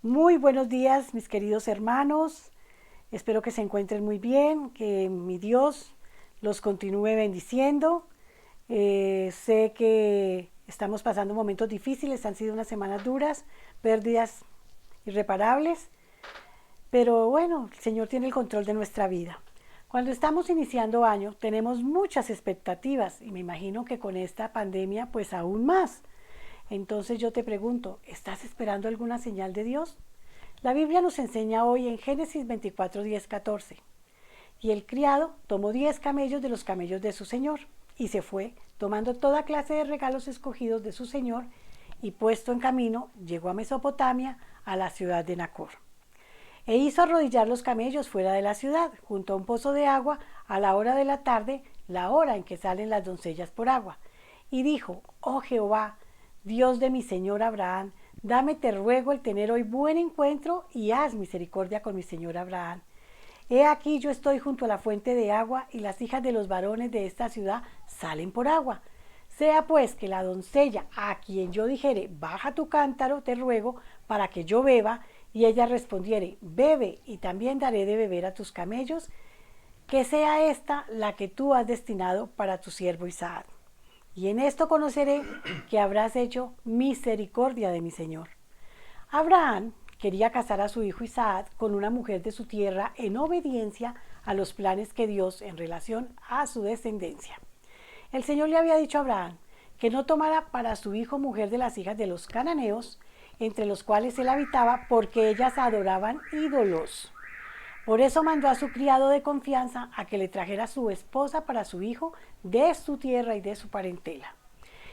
Muy buenos días, mis queridos hermanos. Espero que se encuentren muy bien, que mi Dios los continúe bendiciendo. Sé que estamos pasando momentos difíciles, han sido unas semanas duras, pérdidas irreparables, pero bueno, el Señor tiene el control de nuestra vida. Cuando estamos iniciando año, tenemos muchas expectativas y me imagino que con esta pandemia, pues aún más. Entonces yo te pregunto, ¿estás esperando alguna señal de Dios? La Biblia nos enseña hoy en Génesis 24, 10, 14. Y el criado tomó 10 camellos de los camellos de su señor y se fue, tomando toda clase de regalos escogidos de su señor, y puesto en camino, llegó a Mesopotamia, a la ciudad de Nacor. E hizo arrodillar los camellos fuera de la ciudad, junto a un pozo de agua, a la hora de la tarde, la hora en que salen las doncellas por agua. Y dijo: Oh Jehová, Dios de mi señor Abraham, dame, te ruego, el tener hoy buen encuentro y haz misericordia con mi señor Abraham. He aquí, yo estoy junto a la fuente de agua, y las hijas de los varones de esta ciudad salen por agua. Sea pues que la doncella a quien yo dijere: baja tu cántaro, te ruego, para que yo beba, y ella respondiere: bebe, y también daré de beber a tus camellos, que sea esta la que tú has destinado para tu siervo Isaac. Y en esto conoceré que habrás hecho misericordia de mi señor. Abraham quería casar a su hijo Isaac con una mujer de su tierra en obediencia a los planes que Dios en relación a su descendencia. El Señor le había dicho a Abraham que no tomara para su hijo mujer de las hijas de los cananeos, entre los cuales él habitaba, porque ellas adoraban ídolos. Por eso mandó a su criado de confianza a que le trajera su esposa para su hijo de su tierra y de su parentela.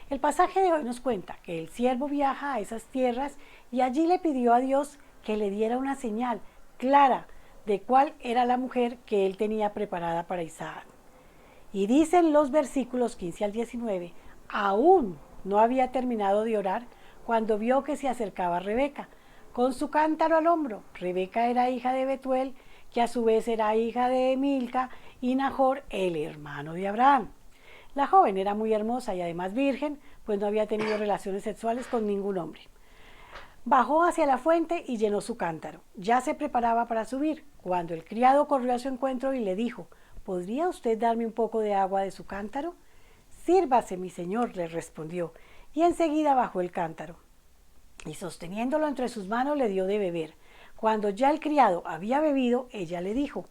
El pasaje de hoy nos cuenta que el siervo viaja a esas tierras y allí le pidió a Dios que le diera una señal clara de cuál era la mujer que él tenía preparada para Isaac. Y dicen los versículos 15 al 19, aún no había terminado de orar cuando vio que se acercaba Rebeca, con su cántaro al hombro. Rebeca era hija de Betuel, que a su vez era hija de Milca, y Nahor, el hermano de Abraham. La joven era muy hermosa y además virgen, pues no había tenido relaciones sexuales con ningún hombre. Bajó hacia la fuente y llenó su cántaro. Ya se preparaba para subir, cuando el criado corrió a su encuentro y le dijo: ¿podría usted darme un poco de agua de su cántaro? Sírvase, mi señor, le respondió, y enseguida bajó el cántaro, y sosteniéndolo entre sus manos le dio de beber. Cuando ya el criado había bebido, ella le dijo: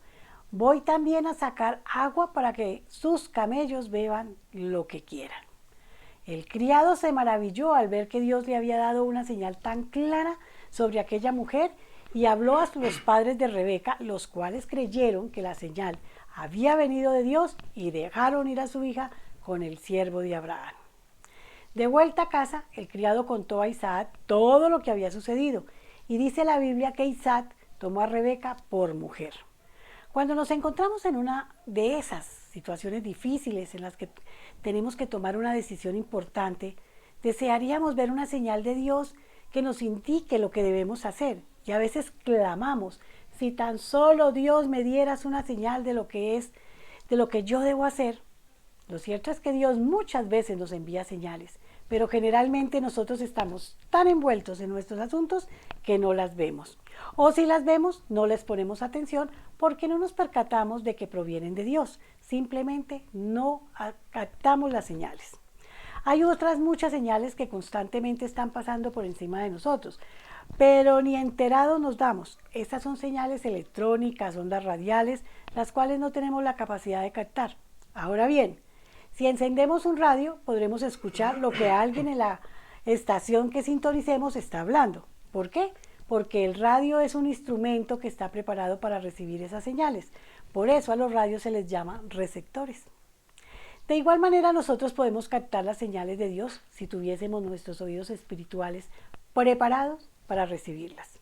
voy también a sacar agua para que sus camellos beban lo que quieran. El criado se maravilló al ver que Dios le había dado una señal tan clara sobre aquella mujer, y habló a los padres de Rebeca, los cuales creyeron que la señal había venido de Dios y dejaron ir a su hija con el siervo de Abraham. De vuelta a casa, el criado contó a Isaac todo lo que había sucedido, y dice la Biblia que Isaac tomó a Rebeca por mujer. Cuando nos encontramos en una de esas situaciones difíciles en las que tenemos que tomar una decisión importante, desearíamos ver una señal de Dios que nos indique lo que debemos hacer. Y a veces clamamos: si tan solo Dios me dieras una señal de lo que es, de lo que yo debo hacer. Lo cierto es que Dios muchas veces nos envía señales, pero generalmente nosotros estamos tan envueltos en nuestros asuntos que no las vemos. O si las vemos, no les ponemos atención porque no nos percatamos de que provienen de Dios. Simplemente no captamos las señales. Hay otras muchas señales que constantemente están pasando por encima de nosotros, pero ni enterados nos damos. Estas son señales electrónicas, ondas radiales, las cuales no tenemos la capacidad de captar. Ahora bien, si encendemos un radio, podremos escuchar lo que alguien en la estación que sintonicemos está hablando. ¿Por qué? Porque el radio es un instrumento que está preparado para recibir esas señales. Por eso a los radios se les llama receptores. De igual manera, nosotros podemos captar las señales de Dios si tuviésemos nuestros oídos espirituales preparados para recibirlas.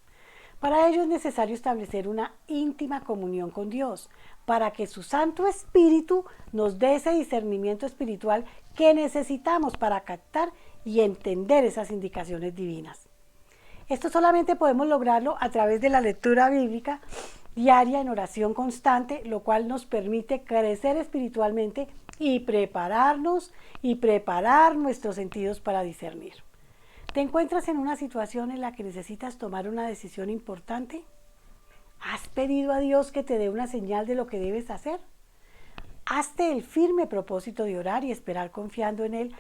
Para ello es necesario establecer una íntima comunión con Dios, para que su Santo Espíritu nos dé ese discernimiento espiritual que necesitamos para captar y entender esas indicaciones divinas. Esto solamente podemos lograrlo a través de la lectura bíblica diaria en oración constante, lo cual nos permite crecer espiritualmente y preparar nuestros sentidos para discernir. ¿Te encuentras en una situación en la que necesitas tomar una decisión importante? ¿Has pedido a Dios que te dé una señal de lo que debes hacer? Hazte el firme propósito de orar y esperar confiando en Él,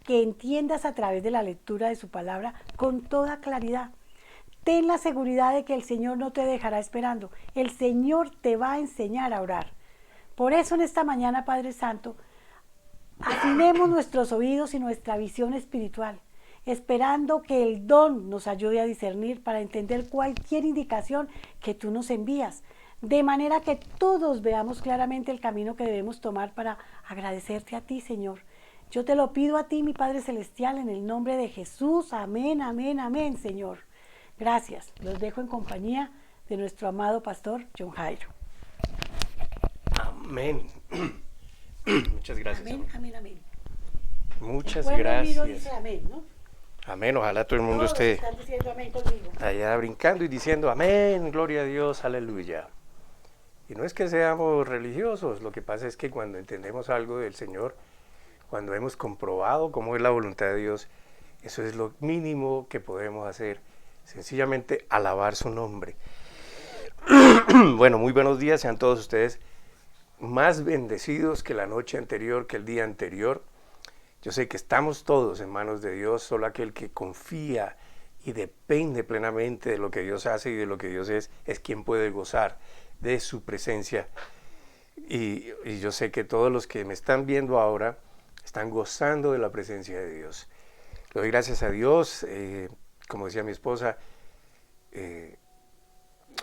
que entiendas a través de la lectura de su palabra con toda claridad. Ten la seguridad de que el Señor no te dejará esperando. El Señor te va a enseñar a orar. Por eso en esta mañana, Padre Santo, afinemos nuestros oídos y nuestra visión espiritual, esperando que el don nos ayude a discernir para entender cualquier indicación que tú nos envías, de manera que todos veamos claramente el camino que debemos tomar para agradecerte a ti, Señor. Yo te lo pido a ti, mi Padre Celestial, en el nombre de Jesús. Amén, amén, amén, Señor. Gracias. Los dejo en compañía de nuestro amado pastor John Jairo. Amén. Muchas gracias. Amén, amén, amén. Muchas El pueblo gracias. unido dice amén, ¿no? Amén. Ojalá todo el mundo Todos esté están diciendo amén conmigo. allá brincando y diciendo amén, gloria a Dios, aleluya. Y no es que seamos religiosos, lo que pasa es que cuando entendemos algo del Señor, cuando hemos comprobado cómo es la voluntad de Dios, eso es lo mínimo que podemos hacer, sencillamente alabar su nombre. Bueno, muy buenos días, sean todos ustedes más bendecidos que la noche anterior, que el día anterior. Yo sé que estamos todos en manos de Dios, solo aquel que confía y depende plenamente de lo que Dios hace y de lo que Dios es quien puede gozar de su presencia. Y yo sé que todos los que me están viendo ahora están gozando de la presencia de Dios. Le doy gracias a Dios, como decía mi esposa,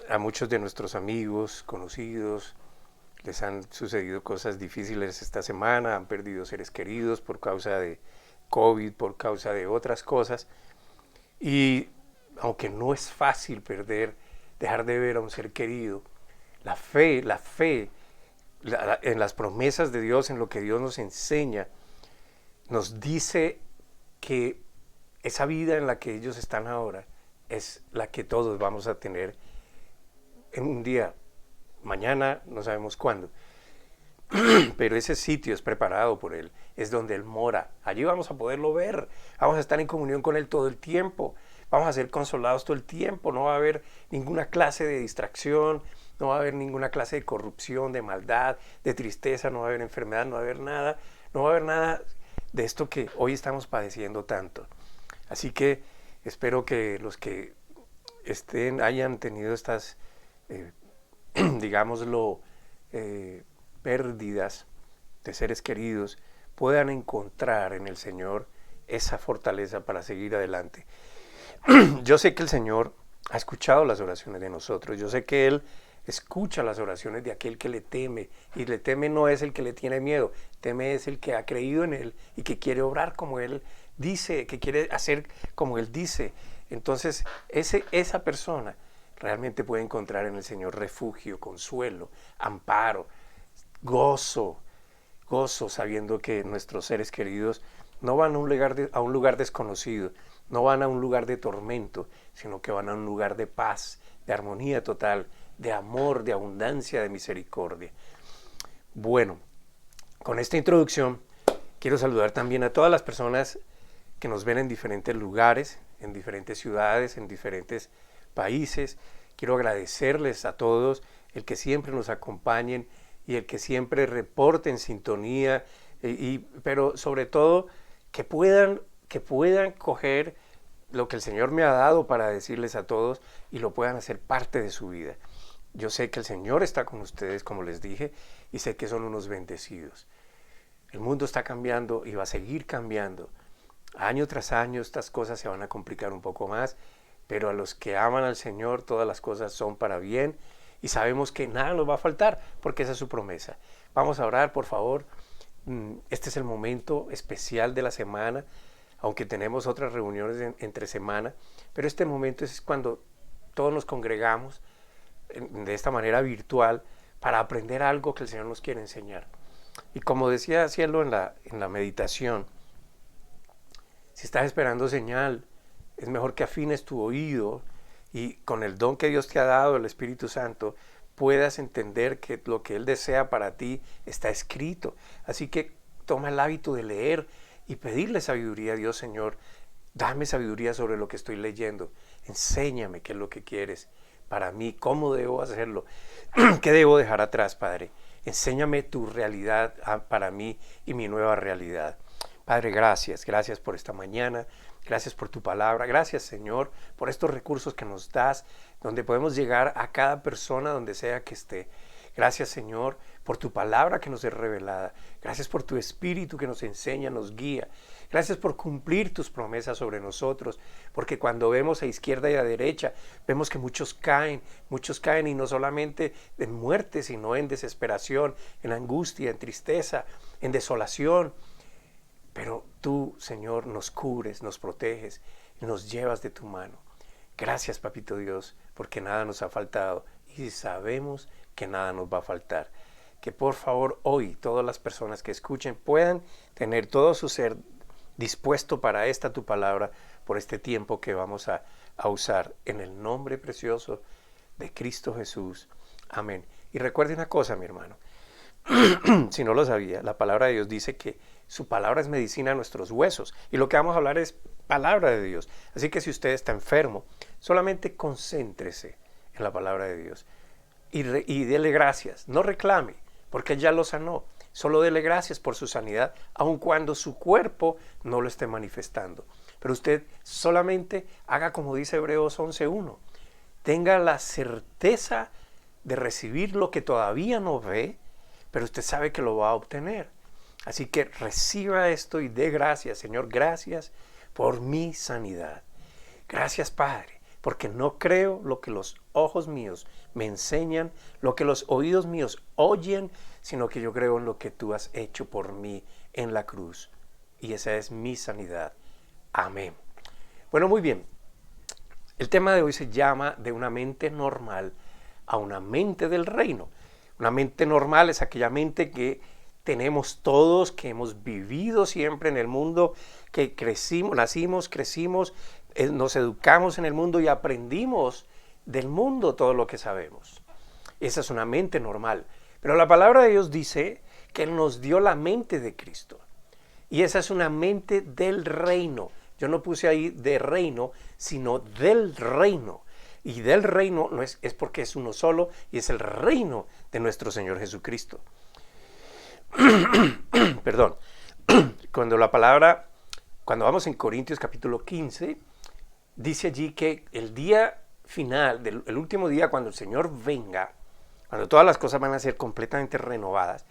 a muchos de nuestros amigos, conocidos, les han sucedido cosas difíciles esta semana, han perdido seres queridos por causa de COVID, por causa de otras cosas. Y aunque no es fácil dejar de ver a un ser querido, la fe en las promesas de Dios, en lo que Dios nos enseña, nos dice que esa vida en la que ellos están ahora es la que todos vamos a tener en un día. Mañana no sabemos cuándo, pero ese sitio es preparado por Él, es donde Él mora. Allí vamos a poderlo ver, vamos a estar en comunión con Él todo el tiempo, vamos a ser consolados todo el tiempo, no va a haber ninguna clase de distracción, no va a haber ninguna clase de corrupción, de maldad, de tristeza, no va a haber enfermedad, no va a haber nada de esto que hoy estamos padeciendo tanto. Así que espero que los que hayan tenido estas digámoslo, pérdidas de seres queridos, puedan encontrar en el Señor esa fortaleza para seguir adelante. Yo sé que el Señor ha escuchado las oraciones de nosotros, yo sé que Él escucha las oraciones de aquel que le teme, y le teme no es el que le tiene miedo, teme es el que ha creído en Él y que quiere obrar como Él dice, que quiere hacer como Él dice. Entonces, esa persona realmente puede encontrar en el Señor refugio, consuelo, amparo, gozo sabiendo que nuestros seres queridos no van a un lugar desconocido, no van a un lugar de tormento, sino que van a un lugar de paz, de armonía total, de amor, de abundancia, de misericordia. Bueno, con esta introducción quiero saludar también a todas las personas que nos ven en diferentes lugares, en diferentes ciudades, en diferentes países. Quiero agradecerles a todos el que siempre nos acompañen y el que siempre reporten sintonía, pero sobre todo que puedan coger lo que el Señor me ha dado para decirles a todos y lo puedan hacer parte de su vida. Yo sé que el Señor está con ustedes, como les dije, y sé que son unos bendecidos. El mundo está cambiando y va a seguir cambiando. Año tras año estas cosas se van a complicar un poco más, pero a los que aman al Señor todas las cosas son para bien y sabemos que nada nos va a faltar porque esa es su promesa. Vamos a orar, por favor. Este es el momento especial de la semana, aunque tenemos otras reuniones entre semana, pero este momento es cuando todos nos congregamos de esta manera virtual para aprender algo que el Señor nos quiere enseñar. Y como decía Cielo en la meditación, si estás esperando señal, es mejor que afines tu oído y con el don que Dios te ha dado, el Espíritu Santo, puedas entender que lo que Él desea para ti está escrito. Así que toma el hábito de leer y pedirle sabiduría a Dios, Señor, Dame sabiduría sobre lo que estoy leyendo. Enséñame qué es lo que quieres para mí, cómo debo hacerlo, qué debo dejar atrás, Padre. Enséñame tu realidad para mí y mi nueva realidad. Padre, gracias, gracias por esta mañana, gracias por tu palabra, gracias, Señor, por estos recursos que nos das, donde podemos llegar a cada persona donde sea que esté. Gracias, Señor, por tu palabra que nos es revelada. Gracias por tu Espíritu que nos enseña, nos guía. Gracias por cumplir tus promesas sobre nosotros, porque cuando vemos a izquierda y a derecha, vemos que muchos caen y no solamente en muerte, sino en desesperación, en angustia, en tristeza, en desolación. Pero tú, Señor, nos cubres, nos proteges y nos llevas de tu mano. Gracias, Papito Dios, porque nada nos ha faltado y sabemos que nada nos va a faltar. Que por favor hoy todas las personas que escuchen puedan tener todo su ser dispuesto para esta tu palabra por este tiempo que vamos a usar en el nombre precioso de Cristo Jesús. Amén. Y recuerde una cosa, mi hermano, si no lo sabía, la palabra de Dios dice que su palabra es medicina a nuestros huesos y lo que vamos a hablar es palabra de Dios. Así que si usted está enfermo, solamente concéntrese en la palabra de Dios y dele gracias, no reclame, porque Él ya lo sanó. Solo dele gracias por su sanidad, aun cuando su cuerpo no lo esté manifestando. Pero usted solamente haga como dice Hebreos 11:1. Tenga la certeza de recibir lo que todavía no ve, pero usted sabe que lo va a obtener. Así que reciba esto y dé gracias, Señor, gracias por mi sanidad. Gracias, Padre, porque no creo lo que los ojos míos me enseñan, lo que los oídos míos oyen, sino que yo creo en lo que tú has hecho por mí en la cruz. Y esa es mi sanidad. Amén. Bueno, muy bien. El tema de hoy se llama de una mente normal a una mente del reino. Una mente normal es aquella mente que tenemos todos, que hemos vivido siempre en el mundo, que nacimos, crecimos, nos educamos en el mundo y aprendimos del mundo todo lo que sabemos. Esa es una mente normal. Pero la palabra de Dios dice que Él nos dio la mente de Cristo. Y esa es una mente del reino. Yo no puse ahí de reino, sino del reino. Y del reino no es porque es uno solo y es el reino de nuestro Señor Jesucristo. Perdón. Cuando vamos en Corintios capítulo 15, dice allí que el día final, el último día cuando el Señor venga, cuando todas las cosas van a ser completamente renovadas,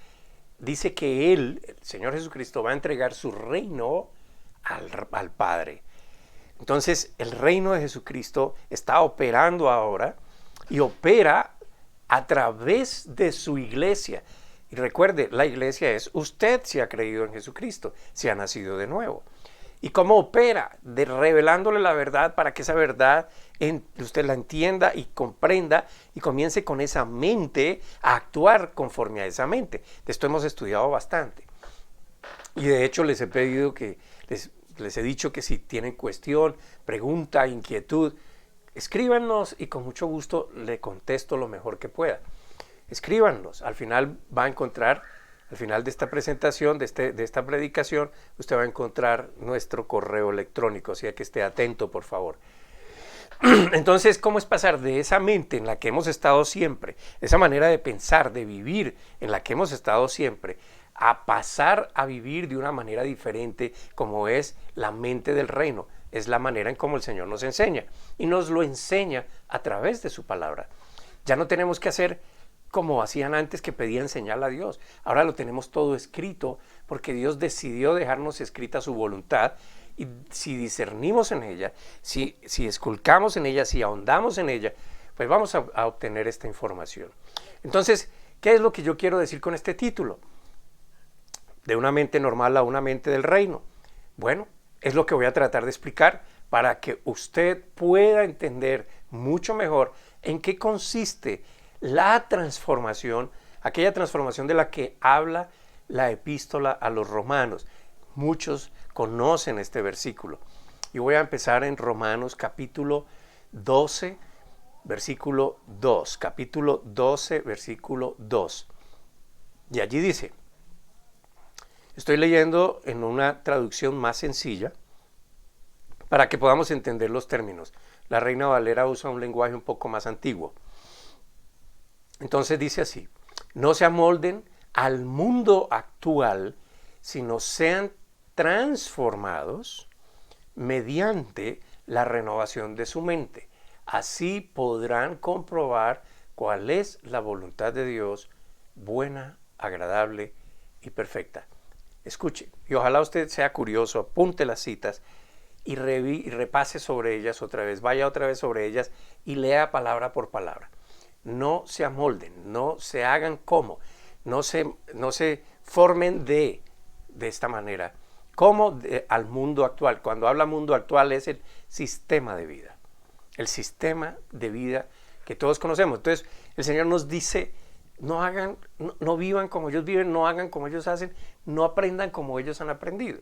dice que Él, el Señor Jesucristo, va a entregar su reino al Padre. Entonces, el reino de Jesucristo está operando ahora y opera a través de su iglesia. Y recuerde, la iglesia es usted si ha creído en Jesucristo, si ha nacido de nuevo. ¿Y cómo opera? Revelándole la verdad para que esa verdad usted la entienda y comprenda y comience con esa mente a actuar conforme a esa mente. De esto hemos estudiado bastante. Y de hecho les he pedido que, les he dicho que si tienen cuestión, pregunta, inquietud, escríbanos y con mucho gusto le contesto lo mejor que pueda. Escríbanos, al final va a encontrar, al final de esta presentación, de esta predicación, usted va a encontrar nuestro correo electrónico, así que esté atento, por favor. Entonces, ¿cómo es pasar de esa mente en la que hemos estado siempre, esa manera de pensar, de vivir en la que hemos estado siempre, a pasar a vivir de una manera diferente como es la mente del reino? Es la manera en cómo el Señor nos enseña y nos lo enseña a través de su palabra. Ya no tenemos que hacer como hacían antes, que pedían señal a Dios. Ahora lo tenemos todo escrito porque Dios decidió dejarnos escrita su voluntad y si discernimos en ella, si esculcamos en ella, si ahondamos en ella, pues vamos a obtener esta información. Entonces, ¿qué es lo que yo quiero decir con este título? De una mente normal a una mente del reino. Bueno, es lo que voy a tratar de explicar para que usted pueda entender mucho mejor en qué consiste la transformación, aquella transformación de la que habla la epístola a los romanos. Muchos conocen este versículo. Y voy a empezar en Romanos capítulo 12, versículo 2. Capítulo 12, versículo 2. Y allí dice, estoy leyendo en una traducción más sencilla, para que podamos entender los términos. La Reina Valera usa un lenguaje un poco más antiguo. Entonces dice así: no se amolden al mundo actual, sino sean transformados mediante la renovación de su mente. Así podrán comprobar cuál es la voluntad de Dios, buena, agradable y perfecta. Escuche, y ojalá usted sea curioso, apunte las citas y repase sobre ellas otra vez, vaya otra vez sobre ellas y lea palabra por palabra. No se amolden, no se hagan como, no se formen de esta manera, como al mundo actual. Cuando habla mundo actual es el sistema de vida que todos conocemos. Entonces el Señor nos dice: no vivan como ellos viven, no hagan como ellos hacen, no aprendan como ellos han aprendido.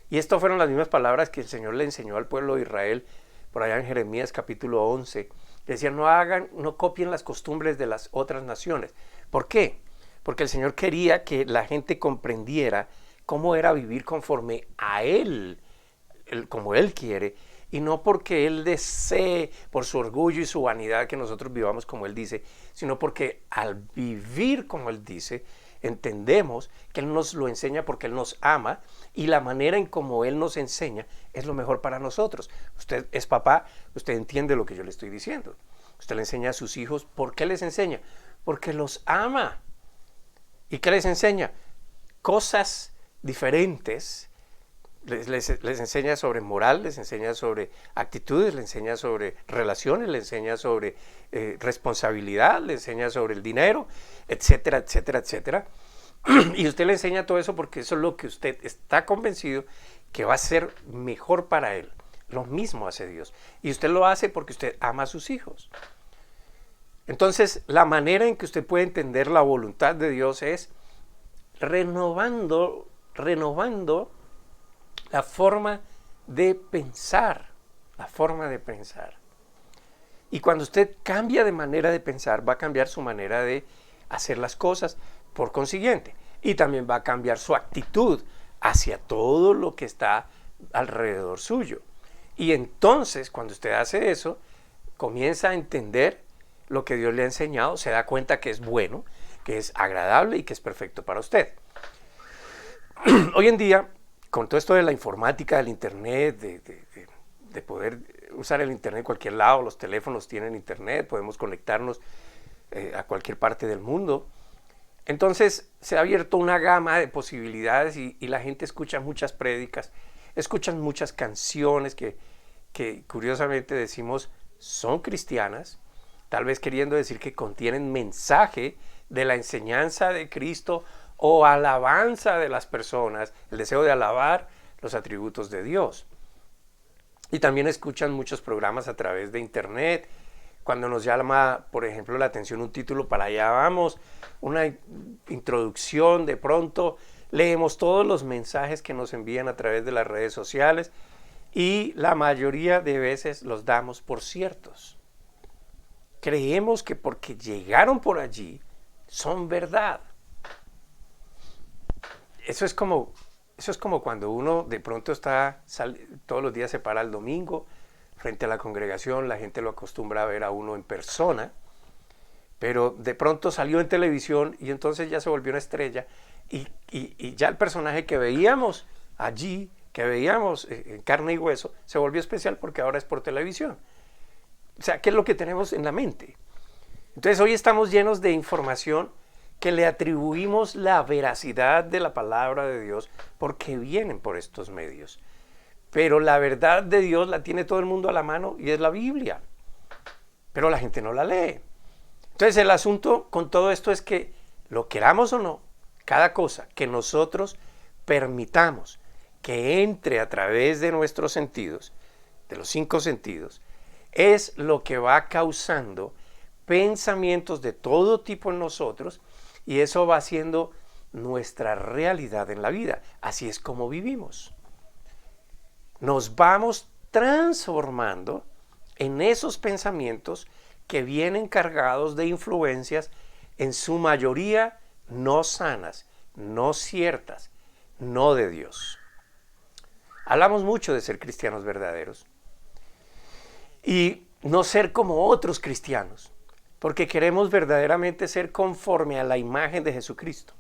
Y estas fueron las mismas palabras que el Señor le enseñó al pueblo de Israel por allá en Jeremías capítulo 11. Decían: no copien las costumbres de las otras naciones. ¿Por qué? Porque el Señor quería que la gente comprendiera cómo era vivir conforme a Él, como Él quiere, y no porque Él desee, por su orgullo y su vanidad, que nosotros vivamos como Él dice, sino porque al vivir como Él dice, entendemos que Él nos lo enseña porque Él nos ama, y la manera en como Él nos enseña es lo mejor para nosotros. Usted es papá, usted entiende lo que yo le estoy diciendo. Usted le enseña a sus hijos. ¿Por qué les enseña? Porque los ama. ¿Y qué les enseña? Cosas diferentes. Les enseña sobre moral, les enseña sobre actitudes, les enseña sobre relaciones, les enseña sobre responsabilidad, les enseña sobre el dinero, etcétera, etcétera, etcétera. Y usted le enseña todo eso porque eso es lo que usted está convencido que va a ser mejor para él. Lo mismo hace Dios. Y usted lo hace porque usted ama a sus hijos. Entonces, la manera en que usted puede entender la voluntad de Dios es renovando la forma de pensar. La forma de pensar. Y cuando usted cambia de manera de pensar, va a cambiar su manera de hacer las cosas por consiguiente. Y también va a cambiar su actitud hacia todo lo que está alrededor suyo. Y entonces, cuando usted hace eso, comienza a entender lo que Dios le ha enseñado, se da cuenta que es bueno, que es agradable y que es perfecto para usted. Hoy en día, con todo esto de la informática, del internet, de poder usar el internet en cualquier lado, los teléfonos tienen internet, podemos conectarnos a cualquier parte del mundo. Entonces se ha abierto una gama de posibilidades y la gente escucha muchas prédicas, escuchan muchas canciones que curiosamente decimos son cristianas, tal vez queriendo decir que contienen mensaje de la enseñanza de Cristo o alabanza de las personas, el deseo de alabar los atributos de Dios. Y también escuchan muchos programas a través de internet. Cuando nos llama, por ejemplo, la atención un título, para allá vamos, una introducción, de pronto leemos todos los mensajes que nos envían a través de las redes sociales y la mayoría de veces los damos por ciertos. Creemos que porque llegaron por allí son verdad. Eso es como cuando uno de pronto todos los días se para el domingo frente a la congregación, la gente lo acostumbra a ver a uno en persona, pero de pronto salió en televisión y entonces ya se volvió una estrella y ya el personaje que veíamos allí, que veíamos en carne y hueso, se volvió especial porque ahora es por televisión. O sea, ¿qué es lo que tenemos en la mente? Entonces hoy estamos llenos de información que le atribuimos la veracidad de la palabra de Dios porque vienen por estos medios. Pero la verdad de Dios la tiene todo el mundo a la mano y es la Biblia. Pero la gente no la lee. Entonces el asunto con todo esto es que, lo queramos o no, cada cosa que nosotros permitamos que entre a través de nuestros sentidos, de los 5 sentidos, es lo que va causando pensamientos de todo tipo en nosotros y eso va haciendo nuestra realidad en la vida. Así es como vivimos. Nos vamos transformando en esos pensamientos que vienen cargados de influencias, en su mayoría no sanas, no ciertas, no de Dios. Hablamos mucho de ser cristianos verdaderos y no ser como otros cristianos, porque queremos verdaderamente ser conforme a la imagen de Jesucristo.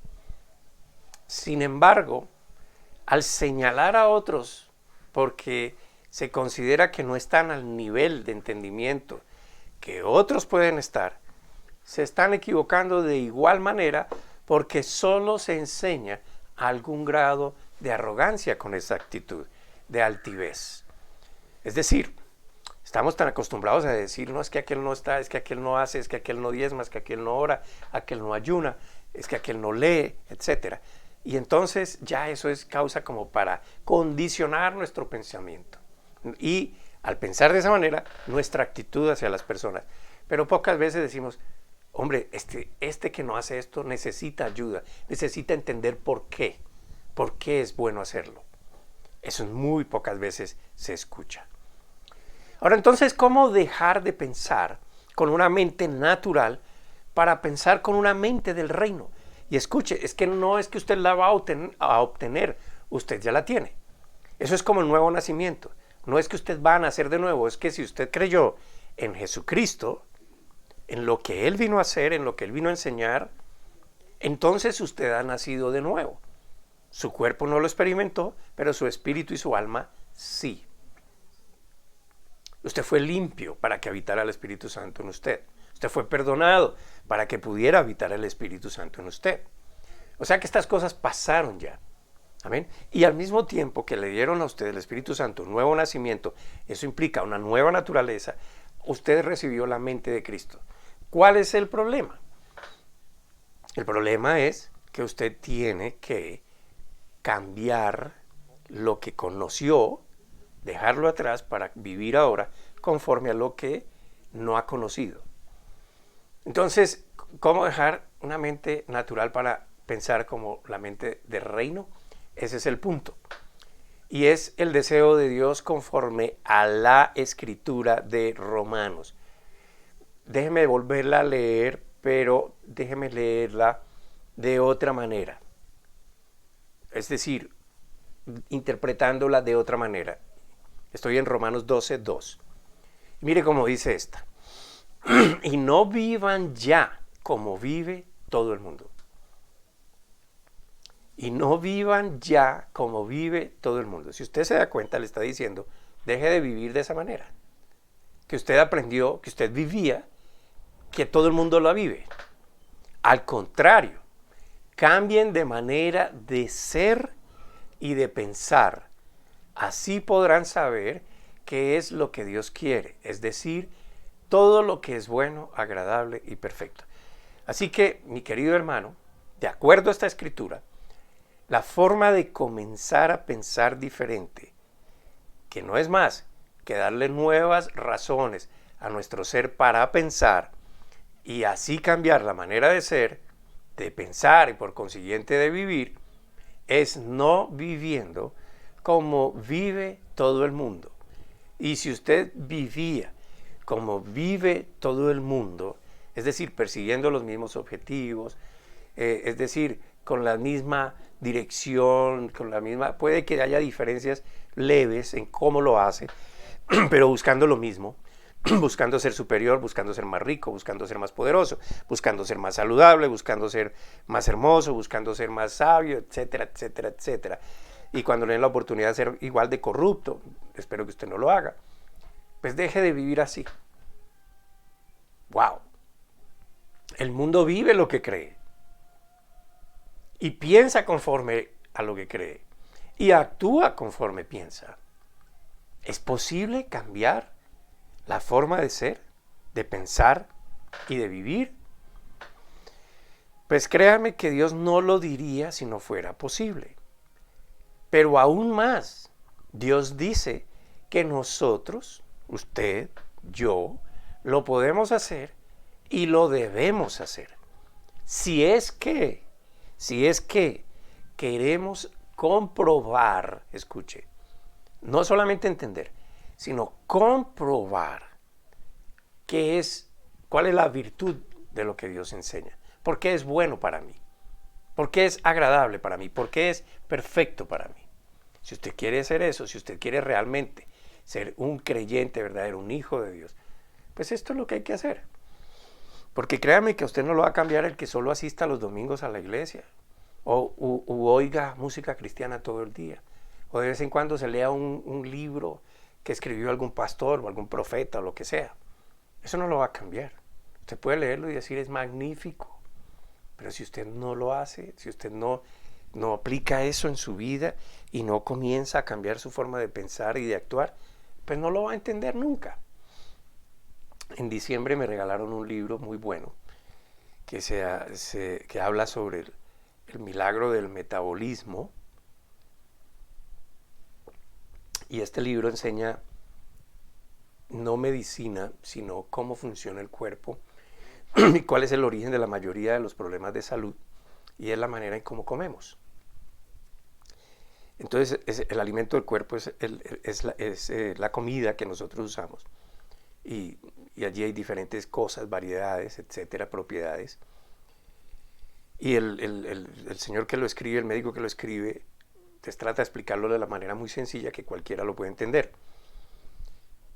Sin embargo, al señalar a otros porque se considera que no están al nivel de entendimiento que otros pueden estar, se están equivocando de igual manera porque solo se enseña algún grado de arrogancia con esa actitud, de altivez. Es decir, estamos tan acostumbrados a decir, no, es que aquel no está, es que aquel no hace, es que aquel no diezma, es que aquel no ora, aquel no ayuna, es que aquel no lee, etc. Y entonces ya eso es causa como para condicionar nuestro pensamiento. Y al pensar de esa manera, nuestra actitud hacia las personas. Pero pocas veces decimos, hombre, este que no hace esto necesita ayuda, necesita entender por qué es bueno hacerlo. Eso muy pocas veces se escucha. Ahora entonces, ¿cómo dejar de pensar con una mente natural para pensar con una mente del reino? Y escuche, es que no es que usted la va a obtener, usted ya la tiene. Eso es como el nuevo nacimiento. No es que usted va a nacer de nuevo, es que si usted creyó en Jesucristo, en lo que Él vino a hacer, en lo que Él vino a enseñar, entonces usted ha nacido de nuevo. Su cuerpo no lo experimentó, pero su espíritu y su alma sí. Usted fue limpio para que habitara el Espíritu Santo en usted. Usted fue perdonado para que pudiera habitar el Espíritu Santo en usted. O sea que estas cosas pasaron ya. Amén. Y al mismo tiempo que le dieron a usted el Espíritu Santo un nuevo nacimiento, eso implica una nueva naturaleza, usted recibió la mente de Cristo. ¿Cuál es el problema? El problema es que usted tiene que cambiar lo que conoció, dejarlo atrás para vivir ahora conforme a lo que no ha conocido. Entonces, ¿cómo dejar una mente natural para pensar como la mente del reino? Ese es el punto. Y es el deseo de Dios conforme a la escritura de Romanos. Déjeme volverla a leer, pero déjeme leerla de otra manera. Es decir, interpretándola de otra manera. Estoy en Romanos 12:2. Mire cómo dice esta. Y no vivan ya como vive todo el mundo. Y no vivan ya como vive todo el mundo. Si usted se da cuenta, le está diciendo, deje de vivir de esa manera. Que usted aprendió, que usted vivía, que todo el mundo la vive. Al contrario, cambien de manera de ser y de pensar. Así podrán saber qué es lo que Dios quiere, es decir, todo lo que es bueno, agradable y perfecto. Así que, mi querido hermano, de acuerdo a esta escritura, la forma de comenzar a pensar diferente, que no es más que darle nuevas razones a nuestro ser para pensar y así cambiar la manera de ser, de pensar y por consiguiente de vivir, es no viviendo como vive todo el mundo. Y si usted vivía como vive todo el mundo, es decir, persiguiendo los mismos objetivos, es decir, con la misma dirección, con la misma, puede que haya diferencias leves en cómo lo hace, pero buscando lo mismo, buscando ser superior, buscando ser más rico, buscando ser más poderoso, buscando ser más saludable, buscando ser más hermoso, buscando ser más sabio, etcétera, etcétera, etcétera. Y cuando le den la oportunidad de ser igual de corrupto, espero que usted no lo haga, pues deje de vivir así. ¡Wow! El mundo vive lo que cree. Y piensa conforme a lo que cree. Y actúa conforme piensa. ¿Es posible cambiar la forma de ser, de pensar y de vivir? Pues créanme que Dios no lo diría si no fuera posible. Pero aún más, Dios dice que nosotros, usted, yo, lo podemos hacer y lo debemos hacer. Si es que queremos comprobar, escuche, no solamente entender, sino comprobar cuál es la virtud de lo que Dios enseña, por qué es bueno para mí, por qué es agradable para mí, por qué es perfecto para mí. Si usted quiere hacer eso, si usted quiere realmente ser un creyente verdadero, un hijo de Dios, pues esto es lo que hay que hacer. Porque créame que a usted no lo va a cambiar el que solo asista los domingos a la iglesia u oiga música cristiana todo el día, o de vez en cuando se lea un libro que escribió algún pastor o algún profeta o lo que sea. Eso no lo va a cambiar. Usted puede leerlo y decir es magnífico, pero si usted no lo hace, si usted no aplica eso en su vida y no comienza a cambiar su forma de pensar y de actuar, pues no lo va a entender nunca. En diciembre me regalaron un libro muy bueno que habla sobre el milagro del metabolismo, y este libro enseña no medicina, sino cómo funciona el cuerpo y cuál es el origen de la mayoría de los problemas de salud, y es la manera en cómo comemos. Entonces el alimento del cuerpo es la comida que nosotros usamos, y allí hay diferentes cosas, variedades, etcétera, propiedades. Y el señor que lo escribe, el médico que lo escribe, te trata de explicarlo de la manera muy sencilla que cualquiera lo puede entender.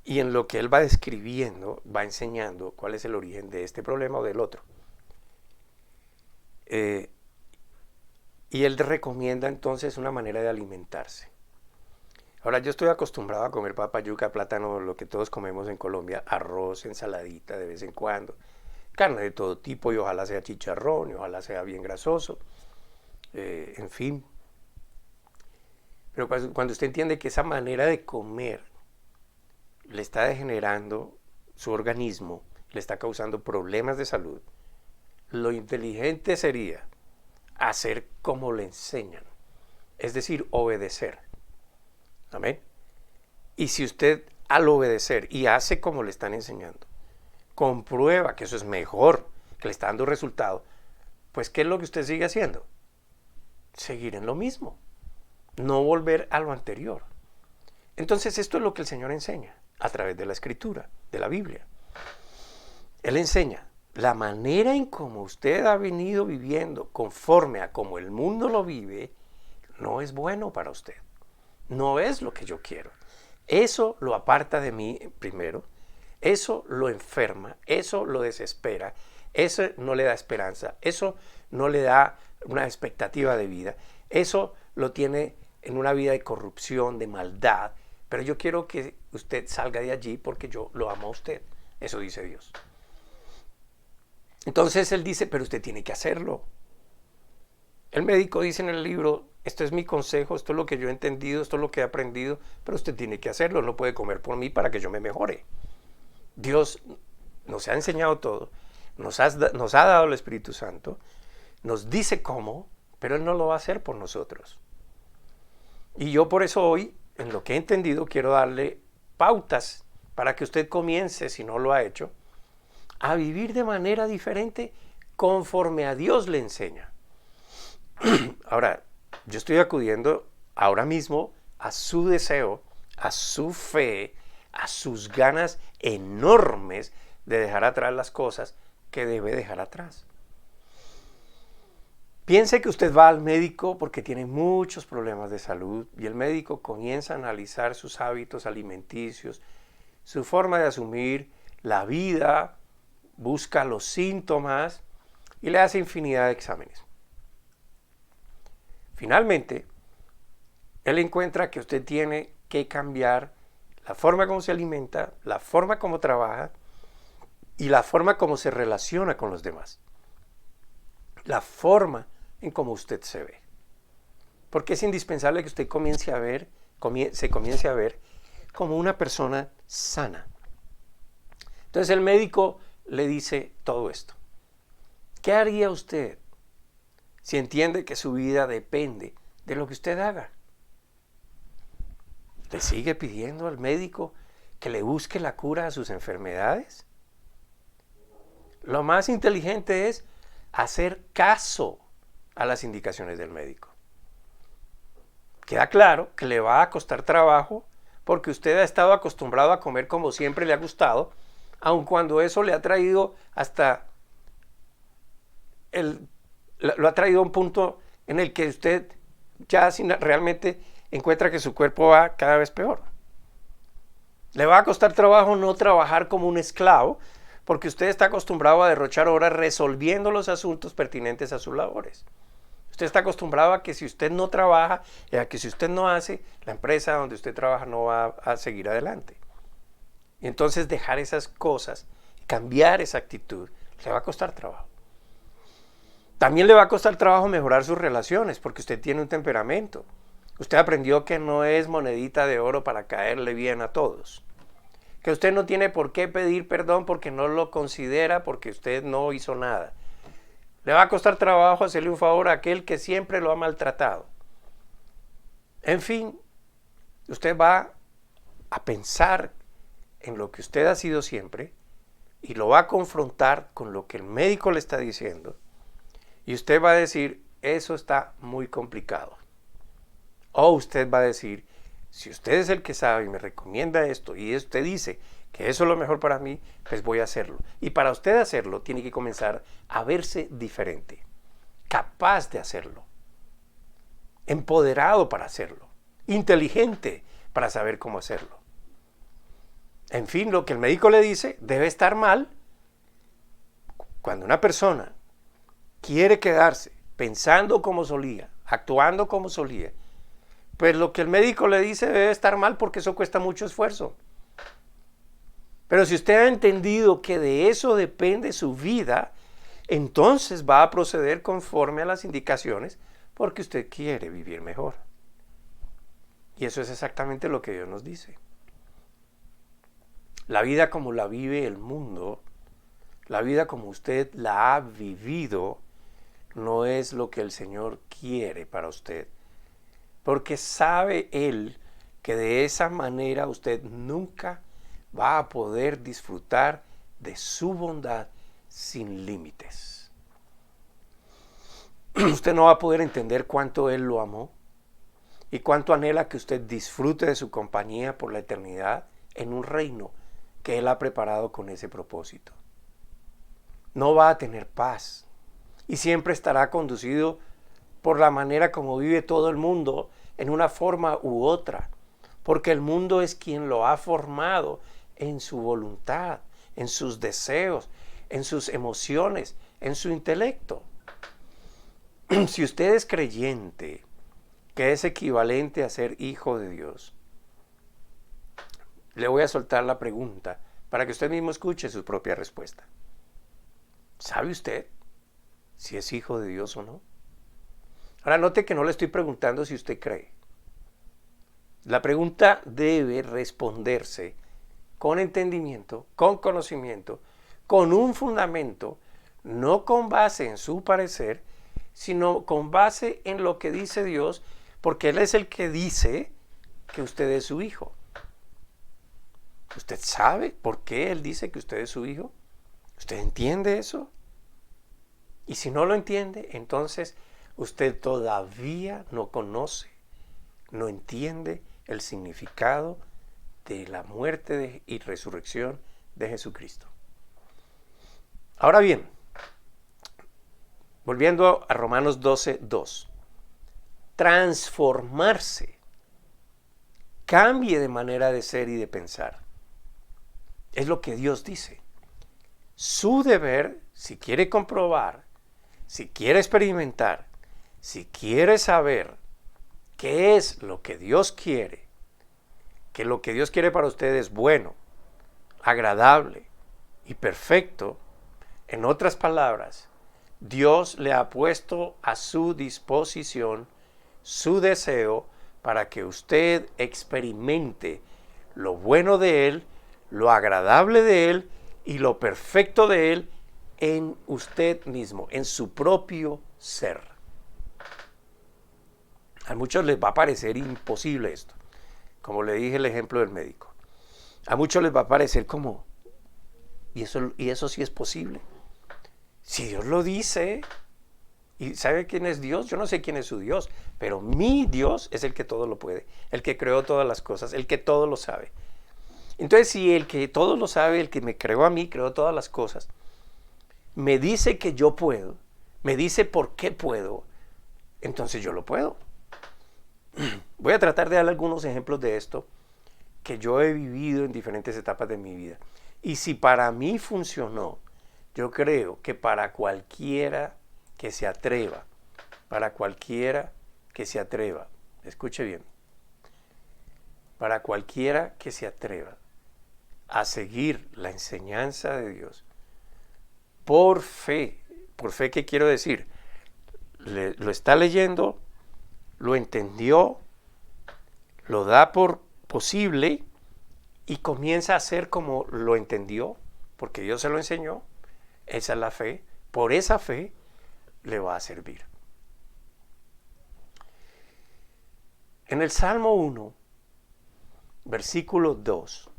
Y en lo que él va describiendo, va enseñando cuál es el origen de este problema o del otro. Y él recomienda entonces una manera de alimentarse. Ahora, yo estoy acostumbrado a comer papa, yuca, plátano, lo que todos comemos en Colombia, arroz, ensaladita de vez en cuando, carne de todo tipo, y ojalá sea chicharrón, y ojalá sea bien grasoso, en fin. Pero cuando usted entiende que esa manera de comer le está degenerando su organismo, le está causando problemas de salud, lo inteligente sería hacer como le enseñan, es decir, obedecer. Amén. Y si usted al obedecer y hace como le están enseñando, comprueba que eso es mejor, que le está dando resultado, pues ¿qué es lo que usted sigue haciendo? Seguir en lo mismo, no volver a lo anterior. Entonces esto es lo que el Señor enseña a través de la Escritura, de la Biblia. Él enseña la manera en cómo usted ha venido viviendo conforme a como el mundo lo vive, no es bueno para usted. No es lo que yo quiero. Eso lo aparta de mí primero, eso lo enferma, eso lo desespera, eso no le da esperanza, eso no le da una expectativa de vida, eso lo tiene en una vida de corrupción, de maldad. Pero yo quiero que usted salga de allí porque yo lo amo a usted. Eso dice Dios. Entonces él dice, pero usted tiene que hacerlo. El médico dice en el libro, esto es mi consejo, esto es lo que yo he entendido, esto es lo que he aprendido, pero usted tiene que hacerlo, no puede comer por mí para que yo me mejore. Dios nos ha enseñado todo, nos ha dado el Espíritu Santo, nos dice cómo, pero Él no lo va a hacer por nosotros. Y yo por eso hoy, en lo que he entendido, quiero darle pautas para que usted comience, si no lo ha hecho, a vivir de manera diferente conforme a Dios le enseña. Ahora, yo estoy acudiendo ahora mismo a su deseo, a su fe, a sus ganas enormes de dejar atrás las cosas que debe dejar atrás. Piense que usted va al médico porque tiene muchos problemas de salud y el médico comienza a analizar sus hábitos alimenticios, su forma de asumir la vida, busca los síntomas y le hace infinidad de exámenes. Finalmente, él encuentra que usted tiene que cambiar la forma como se alimenta, la forma como trabaja y la forma como se relaciona con los demás. La forma en cómo usted se ve. Porque es indispensable que usted se comience a ver como una persona sana. Entonces el médico le dice todo esto. ¿Qué haría usted si entiende que su vida depende de lo que usted haga? ¿Le sigue pidiendo al médico que le busque la cura a sus enfermedades? Lo más inteligente es hacer caso a las indicaciones del médico. Queda claro que le va a costar trabajo porque usted ha estado acostumbrado a comer como siempre le ha gustado, aun cuando eso le ha traído lo ha traído a un punto en el que usted ya realmente encuentra que su cuerpo va cada vez peor. Le va a costar trabajo no trabajar como un esclavo, porque usted está acostumbrado a derrochar horas resolviendo los asuntos pertinentes a sus labores. Usted está acostumbrado a que si usted no trabaja y a que si usted no hace, la empresa donde usted trabaja no va a seguir adelante. Y entonces dejar esas cosas, cambiar esa actitud, le va a costar trabajo. También le va a costar trabajo mejorar sus relaciones, porque usted tiene un temperamento. Usted aprendió que no es monedita de oro para caerle bien a todos. Que usted no tiene por qué pedir perdón porque no lo considera, porque usted no hizo nada. Le va a costar trabajo hacerle un favor a aquel que siempre lo ha maltratado. En fin, usted va a pensar en lo que usted ha sido siempre y lo va a confrontar con lo que el médico le está diciendo. Y usted va a decir, eso está muy complicado. O usted va a decir, si usted es el que sabe y me recomienda esto y usted dice que eso es lo mejor para mí, pues voy a hacerlo. Y para usted hacerlo, tiene que comenzar a verse diferente, capaz de hacerlo, empoderado para hacerlo, inteligente para saber cómo hacerlo. En fin, lo que el médico le dice debe estar mal. Cuando una persona quiere quedarse pensando como solía, actuando como solía, pues lo que el médico le dice debe estar mal, porque eso cuesta mucho esfuerzo. Pero si usted ha entendido que de eso depende su vida, entonces va a proceder conforme a las indicaciones, porque usted quiere vivir mejor. Y eso es exactamente lo que Dios nos dice. La vida como la vive el mundo, la vida como usted la ha vivido, no es lo que el Señor quiere para usted. Porque sabe Él que de esa manera usted nunca va a poder disfrutar de su bondad sin límites. Usted no va a poder entender cuánto Él lo amó y cuánto anhela que usted disfrute de su compañía por la eternidad en un reino que Él ha preparado con ese propósito. No va a tener paz y siempre estará conducido por la manera como vive todo el mundo, en una forma u otra, porque el mundo es quien lo ha formado en su voluntad, en sus deseos, en sus emociones, en su intelecto. Si usted es creyente, que es equivalente a ser hijo de Dios, le voy a soltar la pregunta para que usted mismo escuche su propia respuesta. ¿Sabe usted si es hijo de Dios o no? Ahora note que no le estoy preguntando si usted cree. La pregunta debe responderse con entendimiento, con conocimiento, con un fundamento, no con base en su parecer, sino con base en lo que dice Dios, porque Él es el que dice que usted es su hijo. ¿Usted sabe por qué Él dice que usted es su hijo? ¿Usted entiende eso? Y si no lo entiende, entonces usted todavía no conoce, no entiende el significado de la muerte y resurrección de Jesucristo. Ahora bien, volviendo a Romanos 12:2, transformarse, cambie de manera de ser y de pensar. Es lo que Dios dice. Su deber, si quiere comprobar, si quiere experimentar, si quiere saber qué es lo que Dios quiere, que lo que Dios quiere para usted es bueno, agradable y perfecto, en otras palabras, Dios le ha puesto a su disposición su deseo para que usted experimente lo bueno de Él, lo agradable de Él y lo perfecto de Él en usted mismo, en su propio ser. A muchos les va a parecer imposible esto, como le dije el ejemplo del médico. A muchos les va a parecer como, ¿y eso sí es posible? Si Dios lo dice, ¿y sabe quién es Dios? Yo no sé quién es su Dios, pero mi Dios es el que todo lo puede, el que creó todas las cosas, el que todo lo sabe. Entonces, si el que todo lo sabe, el que me creó a mí, creó todas las cosas, me dice que yo puedo, me dice por qué puedo, entonces yo lo puedo. Voy a tratar de dar algunos ejemplos de esto que yo he vivido en diferentes etapas de mi vida. Y si para mí funcionó, yo creo que para cualquiera que se atreva, escuche bien, para cualquiera que se atreva a seguir la enseñanza de Dios, por fe, ¿qué quiero decir? Lo está leyendo, lo entendió, lo da por posible y comienza a hacer como lo entendió, porque Dios se lo enseñó. Esa es la fe. Por esa fe le va a servir. En el Salmo 1, versículo 2,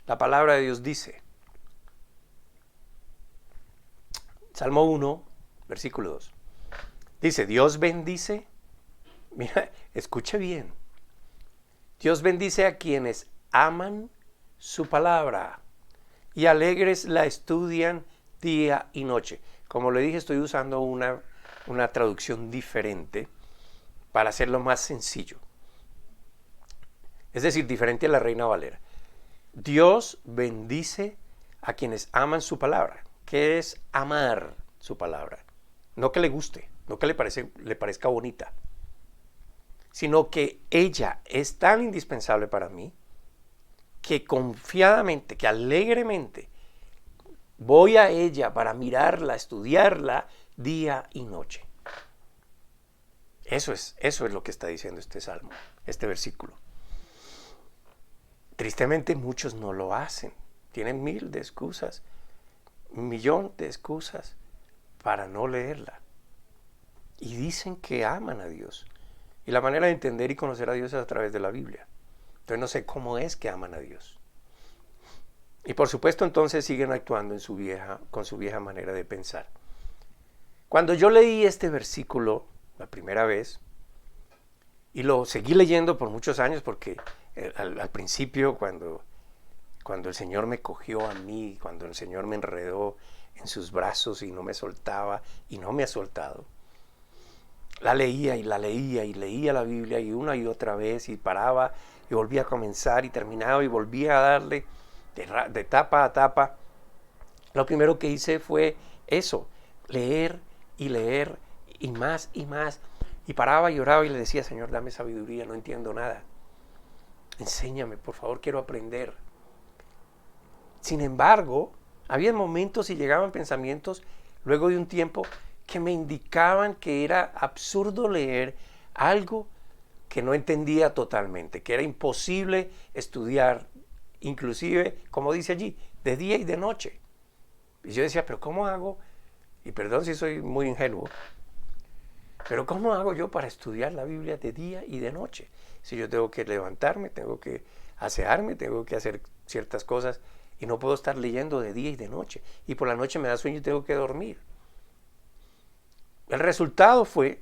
la palabra de Dios dice, Salmo 1, versículo 2, dice, Dios bendice, mira, escuche bien, Dios bendice a quienes aman su palabra y alegres la estudian día y noche. Como le dije, estoy usando una traducción diferente para hacerlo más sencillo. Es decir, diferente a la Reina Valera. Dios bendice a quienes aman su palabra. ¿Qué es amar su palabra? No que le guste, no que le parezca bonita, sino que ella es tan indispensable para mí que confiadamente, que alegremente voy a ella para mirarla, estudiarla día y noche. Eso es lo que está diciendo este salmo, este versículo. Tristemente muchos no lo hacen, tienen 1000 de excusas, 1.000.000 de excusas para no leerla. Y dicen que aman a Dios. Y la manera de entender y conocer a Dios es a través de la Biblia. Entonces no sé cómo es que aman a Dios. Y por supuesto entonces siguen actuando con su vieja manera de pensar. Cuando yo leí este versículo la primera vez, y lo seguí leyendo por muchos años porque al principio cuando el Señor me cogió a mí, cuando el Señor me enredó en sus brazos y no me soltaba y no me ha soltado, la leía y leía la Biblia y una y otra vez y paraba y volvía a comenzar y terminaba y volvía a darle de tapa a tapa. Lo primero que hice fue eso, leer y más y más. Y paraba y oraba y le decía, Señor, dame sabiduría, no entiendo nada. Enséñame, por favor, quiero aprender. Sin embargo, había momentos y llegaban pensamientos luego de un tiempo que me indicaban que era absurdo leer algo que no entendía totalmente, que era imposible estudiar, inclusive, como dice allí, de día y de noche. Y yo decía, pero ¿cómo hago? Y perdón si soy muy ingenuo, pero ¿cómo hago yo para estudiar la Biblia de día y de noche? Si yo tengo que levantarme, tengo que asearme, tengo que hacer ciertas cosas y no puedo estar leyendo de día y de noche. Y por la noche me da sueño y tengo que dormir. El resultado fue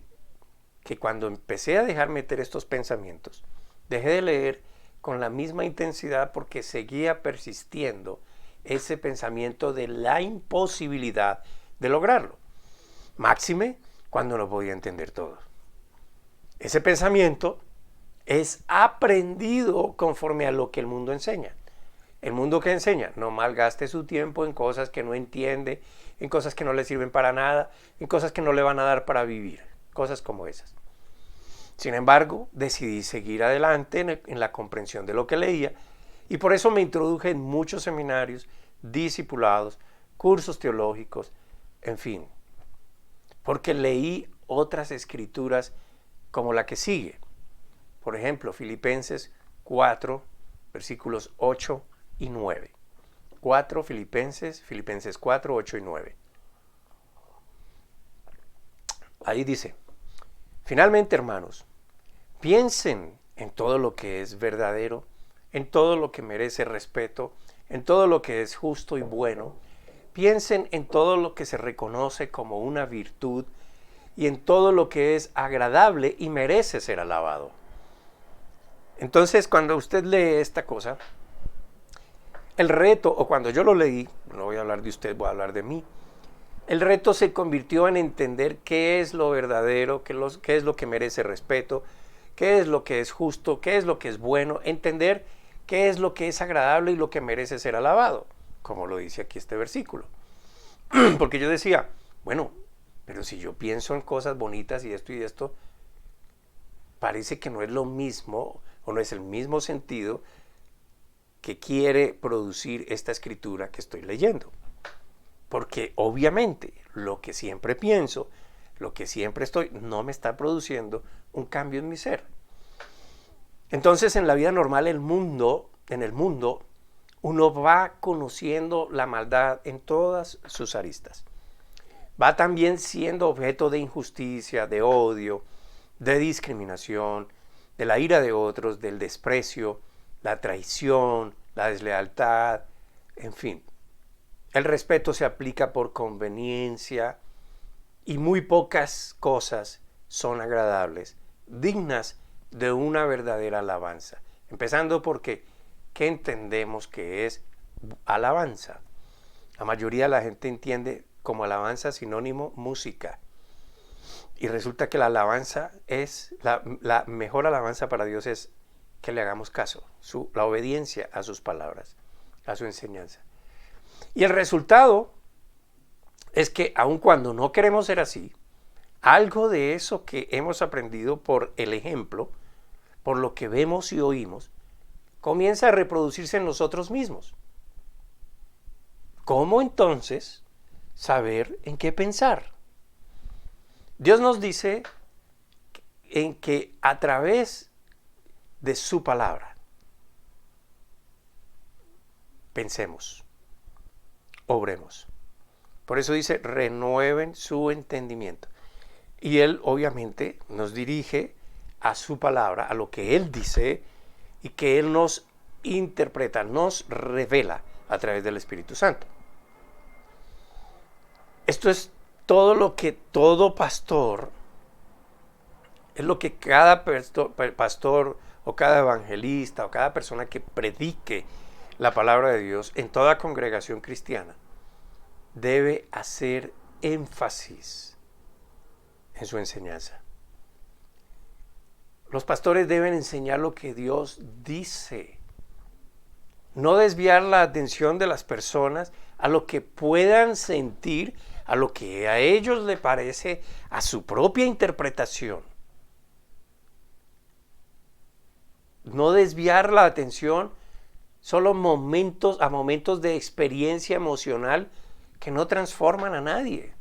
que cuando empecé a dejar meter estos pensamientos, dejé de leer con la misma intensidad porque seguía persistiendo ese pensamiento de la imposibilidad de lograrlo. Máxime cuando no podía entender todo. Ese pensamiento es aprendido conforme a lo que el mundo enseña. El mundo que enseña, no malgaste su tiempo en cosas que no entiende, en cosas que no le sirven para nada, en cosas que no le van a dar para vivir, cosas como esas. Sin embargo, decidí seguir adelante en la comprensión de lo que leía y por eso me introduje en muchos seminarios, discipulados, cursos teológicos, en fin, porque leí otras escrituras como la que sigue. Por ejemplo, Filipenses 4, versículos 8 y 9. Filipenses 4, 8 y 9. Ahí dice, finalmente, hermanos, piensen en todo lo que es verdadero, en todo lo que merece respeto, en todo lo que es justo y bueno. Piensen en todo lo que se reconoce como una virtud y en todo lo que es agradable y merece ser alabado. Entonces, cuando usted lee esta cosa, el reto, o cuando yo lo leí, no voy a hablar de usted, voy a hablar de mí, el reto se convirtió en entender qué es lo verdadero, qué es lo que merece respeto, qué es lo que es justo, qué es lo que es bueno, entender qué es lo que es agradable y lo que merece ser alabado, como lo dice aquí este versículo. Porque yo decía, bueno, pero si yo pienso en cosas bonitas y esto, parece que no es lo mismo o no es el mismo sentido que quiere producir esta escritura que estoy leyendo. Porque obviamente lo que siempre pienso, lo que siempre estoy, no me está produciendo un cambio en mi ser. Entonces en la vida normal, en el mundo, uno va conociendo la maldad en todas sus aristas. Va también siendo objeto de injusticia, de odio, de discriminación, de la ira de otros, del desprecio, la traición, la deslealtad, en fin. El respeto se aplica por conveniencia y muy pocas cosas son agradables, dignas de una verdadera alabanza. Empezando porque, ¿qué entendemos que es alabanza? La mayoría de la gente entiende como alabanza sinónimo música. Y resulta que la alabanza es, la mejor alabanza para Dios es que le hagamos caso, la obediencia a sus palabras, a su enseñanza. Y el resultado es que aun cuando no queremos ser así, algo de eso que hemos aprendido por el ejemplo, por lo que vemos y oímos, comienza a reproducirse en nosotros mismos. ¿Cómo entonces saber en qué pensar? Dios nos dice en que a través de su palabra pensemos, obremos. Por eso dice, renueven su entendimiento. Y Él obviamente nos dirige a su palabra, a lo que Él dice y que Él nos interpreta, nos revela a través del Espíritu Santo. Esto es todo lo que todo pastor, es lo que cada pastor o cada evangelista o cada persona que predique la palabra de Dios en toda congregación cristiana debe hacer énfasis en su enseñanza. Los pastores deben enseñar lo que Dios dice, no desviar la atención de las personas a lo que puedan sentir, a lo que a ellos les parece, a su propia interpretación. No desviar la atención solo a momentos de experiencia emocional que no transforman a nadie.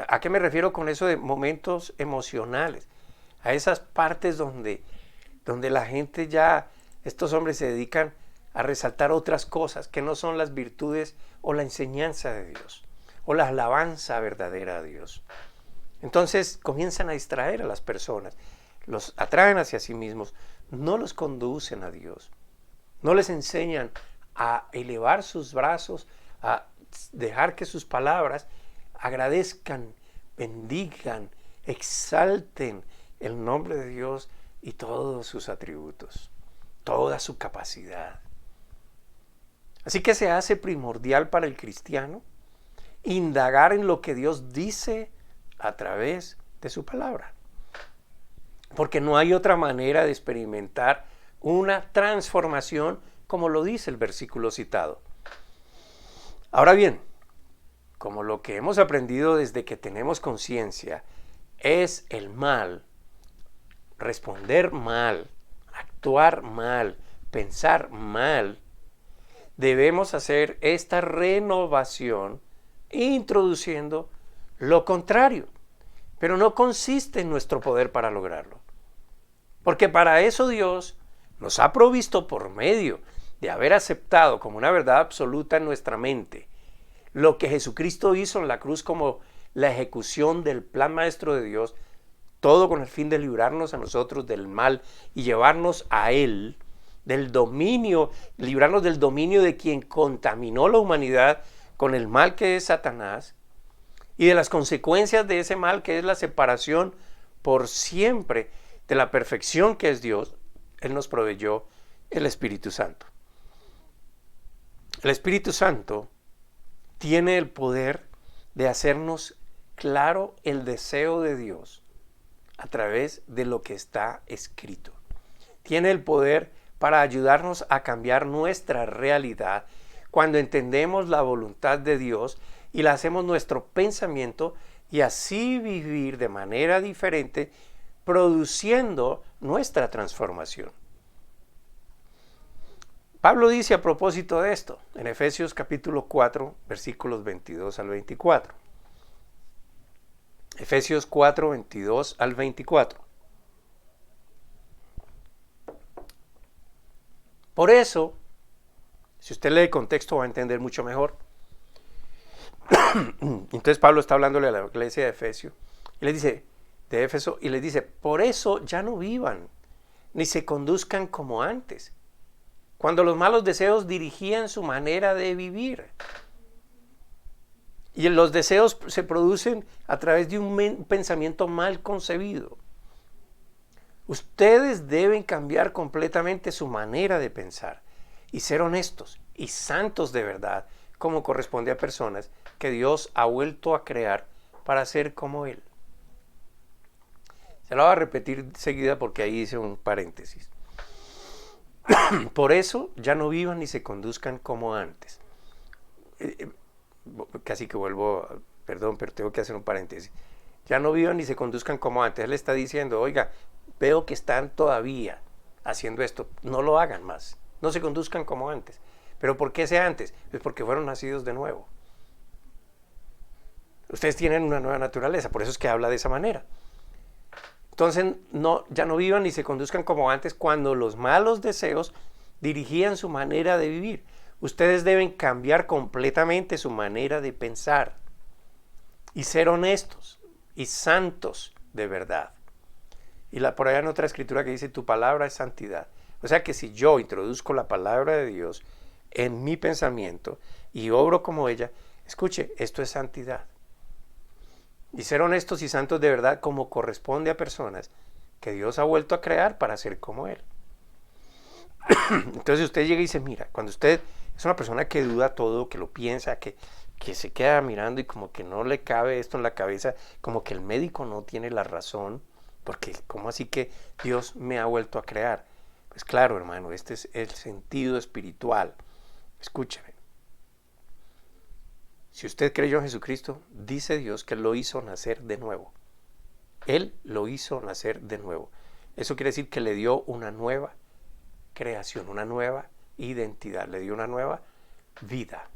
¿A qué me refiero con eso de momentos emocionales? A esas partes donde la gente ya, estos hombres se dedican a resaltar otras cosas que no son las virtudes o la enseñanza de Dios o la alabanza verdadera a Dios. Entonces comienzan a distraer a las personas, los atraen hacia sí mismos, no los conducen a Dios, no les enseñan a elevar sus brazos, a dejar que sus palabras agradezcan, bendigan, exalten el nombre de Dios y todos sus atributos, toda su capacidad. Así que se hace primordial para el cristiano indagar en lo que Dios dice a través de su palabra. Porque no hay otra manera de experimentar una transformación como lo dice el versículo citado. Ahora bien, como lo que hemos aprendido desde que tenemos conciencia es el mal, responder mal, actuar mal, pensar mal, debemos hacer esta renovación introduciendo lo contrario. Pero no consiste en nuestro poder para lograrlo. Porque para eso Dios nos ha provisto por medio de haber aceptado como una verdad absoluta en nuestra mente lo que Jesucristo hizo en la cruz como la ejecución del plan maestro de Dios, todo con el fin de librarnos a nosotros del mal y llevarnos a Él, del dominio, librarnos del dominio de quien contaminó la humanidad con el mal que es Satanás y de las consecuencias de ese mal que es la separación por siempre de la perfección que es Dios. Él nos proveyó el Espíritu Santo. El Espíritu Santo tiene el poder de hacernos claro el deseo de Dios a través de lo que está escrito. Tiene el poder para ayudarnos a cambiar nuestra realidad cuando entendemos la voluntad de Dios y la hacemos nuestro pensamiento y así vivir de manera diferente, produciendo nuestra transformación. Pablo dice a propósito de esto, en Efesios capítulo 4, versículos 22 al 24. Efesios 4, 22 al 24. Por eso, si usted lee el contexto va a entender mucho mejor. Entonces Pablo está hablándole a la iglesia de Efesios y le dice, de Éfeso, y les dice, por eso ya no vivan, ni se conduzcan como antes, cuando los malos deseos dirigían su manera de vivir. Y los deseos se producen a través de un pensamiento mal concebido. Ustedes deben cambiar completamente su manera de pensar y ser honestos y santos de verdad, como corresponde a personas que Dios ha vuelto a crear para ser como Él. Se lo voy a repetir seguida porque ahí hice un paréntesis. Por eso ya no vivan ni se conduzcan como antes. Casi que vuelvo, perdón, pero tengo que hacer un paréntesis. Ya no vivan ni se conduzcan como antes. Él está diciendo, oiga, veo que están todavía haciendo esto, no lo hagan más, no se conduzcan como antes. ¿Pero por qué sea antes? Pues porque fueron nacidos de nuevo. Ustedes tienen una nueva naturaleza, por eso es que habla de esa manera. Entonces, ya no vivan ni se conduzcan como antes cuando los malos deseos dirigían su manera de vivir. Ustedes deben cambiar completamente su manera de pensar y ser honestos y santos de verdad. Y por allá en otra escritura que dice, tu palabra es santidad. O sea que si yo introduzco la palabra de Dios en mi pensamiento y obro como ella, escuche, esto es santidad. Y ser honestos y santos de verdad como corresponde a personas que Dios ha vuelto a crear para ser como Él. Entonces usted llega y dice, mira, cuando usted es una persona que duda todo, que lo piensa, que se queda mirando y como que no le cabe esto en la cabeza, como que el médico no tiene la razón, porque ¿cómo así que Dios me ha vuelto a crear? Pues claro, hermano, este es el sentido espiritual. Escúcheme. Si usted creyó en Jesucristo, dice Dios que Él lo hizo nacer de nuevo. Él lo hizo nacer de nuevo. Eso quiere decir que le dio una nueva creación, una nueva identidad, le dio una nueva vida.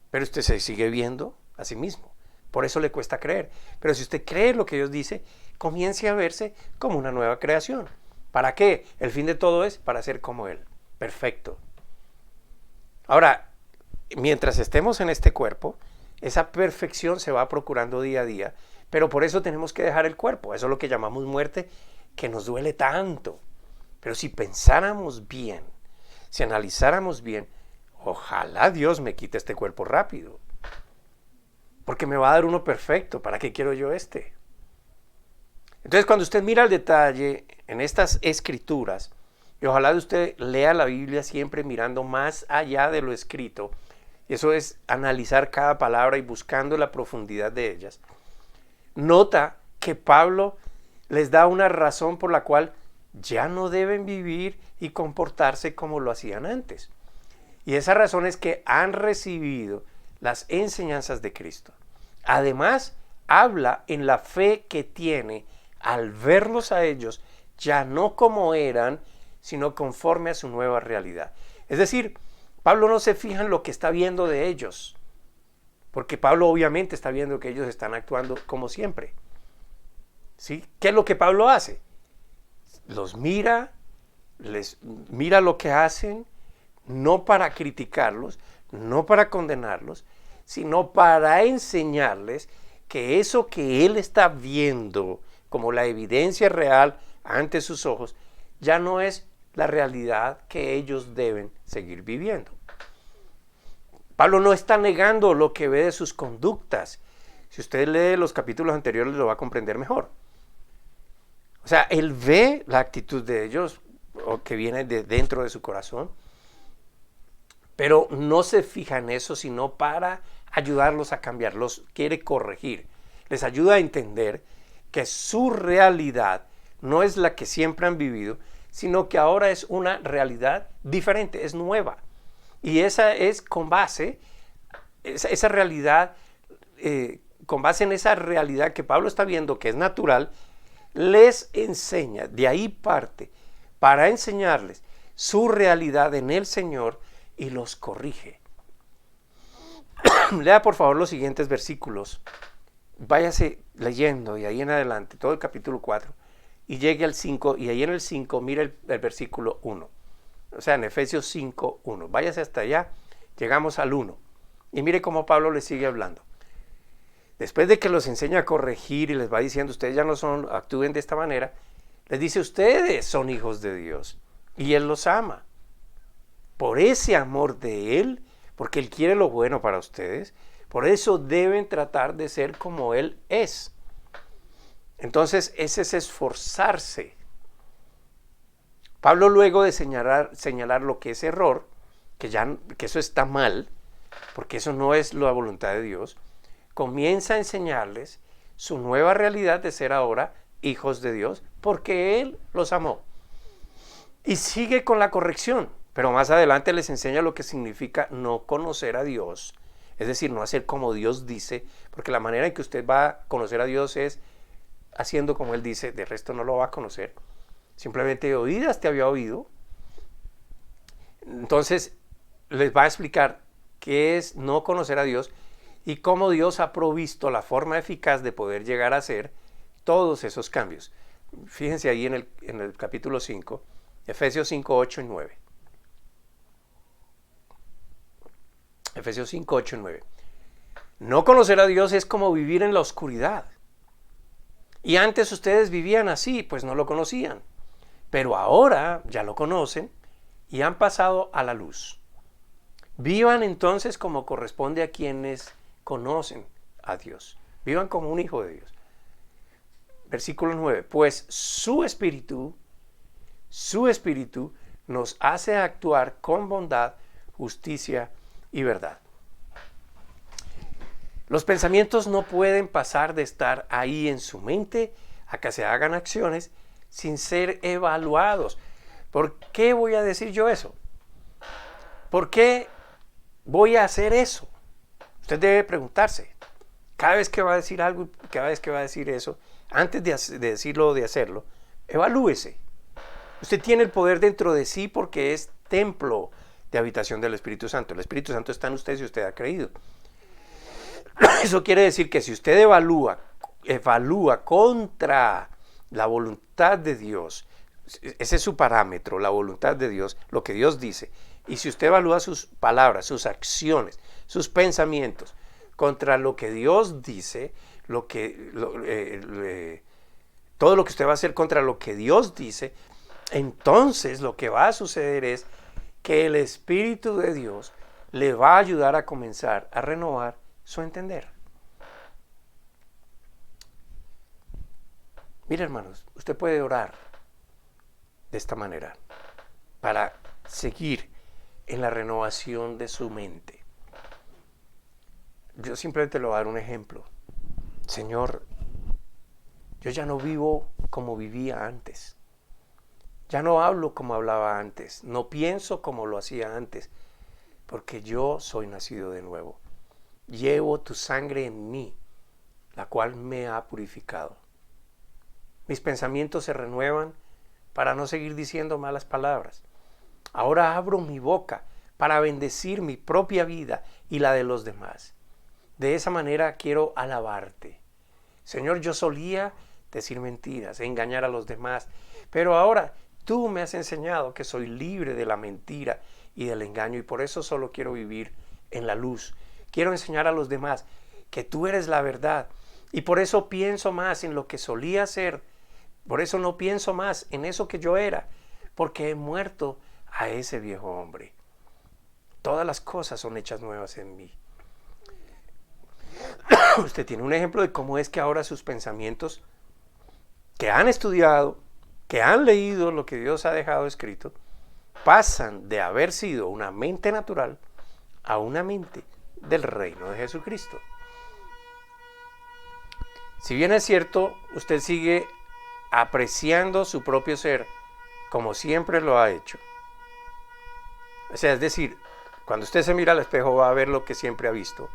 Pero usted se sigue viendo a sí mismo. Por eso le cuesta creer. Pero si usted cree lo que Dios dice, comience a verse como una nueva creación. ¿Para qué? El fin de todo es para ser como Él. Perfecto. Ahora, mientras estemos en este cuerpo, esa perfección se va procurando día a día, pero por eso tenemos que dejar el cuerpo. Eso es lo que llamamos muerte, que nos duele tanto. Pero si pensáramos bien, si analizáramos bien, ojalá Dios me quite este cuerpo rápido, porque me va a dar uno perfecto. ¿Para qué quiero yo este? Entonces, cuando usted mira el detalle en estas escrituras, y ojalá usted lea la Biblia siempre mirando más allá de lo escrito, eso es analizar cada palabra y buscando la profundidad de ellas, nota que Pablo les da una razón por la cual ya no deben vivir y comportarse como lo hacían antes. Y esa razón es que han recibido las enseñanzas de Cristo. Además, habla en la fe que tiene al verlos a ellos ya no como eran, sino conforme a su nueva realidad. Es decir, Pablo no se fija en lo que está viendo de ellos, porque Pablo obviamente está viendo que ellos están actuando como siempre. ¿Sí? ¿Qué es lo que Pablo hace? Los mira, les mira lo que hacen, no para criticarlos, no para condenarlos, sino para enseñarles que eso que él está viendo como la evidencia real ante sus ojos, ya no es la realidad que ellos deben seguir viviendo. Pablo no está negando lo que ve de sus conductas. Si usted lee los capítulos anteriores lo va a comprender mejor. O sea, él ve la actitud de ellos, o que viene de dentro de su corazón, pero no se fija en eso, sino para ayudarlos a cambiar, los quiere corregir. Les ayuda a entender que su realidad no es la que siempre han vivido, sino que ahora es una realidad diferente, es nueva. Y esa es con base, esa realidad, con base en esa realidad que Pablo está viendo que es natural, les enseña, de ahí parte, para enseñarles su realidad en el Señor y los corrige. Lea por favor los siguientes versículos. Váyase leyendo y ahí en adelante, todo el capítulo 4, y llegue al 5, y ahí en el 5 mire el versículo 1. O sea, en Efesios 5, 1. Váyase hasta allá, llegamos al 1. Y mire cómo Pablo les sigue hablando. Después de que los enseña a corregir y les va diciendo, ustedes ya no son, actúen de esta manera, les dice, ustedes son hijos de Dios y Él los ama. Por ese amor de Él, porque Él quiere lo bueno para ustedes, por eso deben tratar de ser como Él es. Entonces, ese es esforzarse. Pablo, luego de señalar lo que es error, que eso está mal, porque eso no es la voluntad de Dios, comienza a enseñarles su nueva realidad de ser ahora hijos de Dios, porque Él los amó. Y sigue con la corrección, pero más adelante les enseña lo que significa no conocer a Dios, es decir, no hacer como Dios dice, porque la manera en que usted va a conocer a Dios es haciendo como Él dice, de resto no lo va a conocer. Simplemente de oídas te había oído. Entonces les va a explicar qué es no conocer a Dios y cómo Dios ha provisto la forma eficaz de poder llegar a hacer todos esos cambios. Fíjense ahí en el capítulo 5, Efesios 5, 8 y 9. Efesios 5, 8 y 9. No conocer a Dios es como vivir en la oscuridad. Y antes ustedes vivían así, pues no lo conocían. Pero ahora ya lo conocen y han pasado a la luz. Vivan entonces como corresponde a quienes conocen a Dios. Vivan como un hijo de Dios. Versículo 9. Pues su espíritu nos hace actuar con bondad, justicia y verdad. Los pensamientos no pueden pasar de estar ahí en su mente a que se hagan acciones sin ser evaluados. ¿Por qué voy a decir yo eso? ¿Por qué voy a hacer eso? Usted debe preguntarse, cada vez que va a decir algo, cada vez que va a decir eso, antes de decirlo o de hacerlo, evalúese. Usted tiene el poder dentro de sí porque es templo de habitación del Espíritu Santo. El Espíritu Santo está en usted si usted ha creído. Eso quiere decir que si usted evalúa contra la voluntad de Dios, ese es su parámetro, la voluntad de Dios, lo que Dios dice, y si usted evalúa sus palabras, sus acciones, sus pensamientos contra lo que Dios dice, todo lo que usted va a hacer contra lo que Dios dice, entonces lo que va a suceder es que el Espíritu de Dios le va a ayudar a comenzar a renovar su entender. Mire, hermanos, usted puede orar de esta manera para seguir en la renovación de su mente. Yo simplemente le voy a dar un ejemplo. Señor, yo ya no vivo como vivía antes. Ya no hablo como hablaba antes. No pienso como lo hacía antes. Porque yo soy nacido de nuevo. Llevo tu sangre en mí, la cual me ha purificado. Mis pensamientos se renuevan para no seguir diciendo malas palabras. Ahora abro mi boca para bendecir mi propia vida y la de los demás. De esa manera quiero alabarte. Señor, yo solía decir mentiras, engañar a los demás, pero ahora tú me has enseñado que soy libre de la mentira y del engaño y por eso solo quiero vivir en la luz. Quiero enseñar a los demás que tú eres la verdad y por eso pienso más en lo que solía ser. Por eso no pienso más en eso que yo era, porque he muerto a ese viejo hombre. Todas las cosas son hechas nuevas en mí. Usted tiene un ejemplo de cómo es que ahora sus pensamientos, que han estudiado, que han leído lo que Dios ha dejado escrito, pasan de haber sido una mente natural a una mente del reino de Jesucristo. Si bien es cierto, usted sigue apreciando su propio ser como siempre lo ha hecho. O sea, es decir, cuando usted se mira al espejo va a ver lo que siempre ha visto.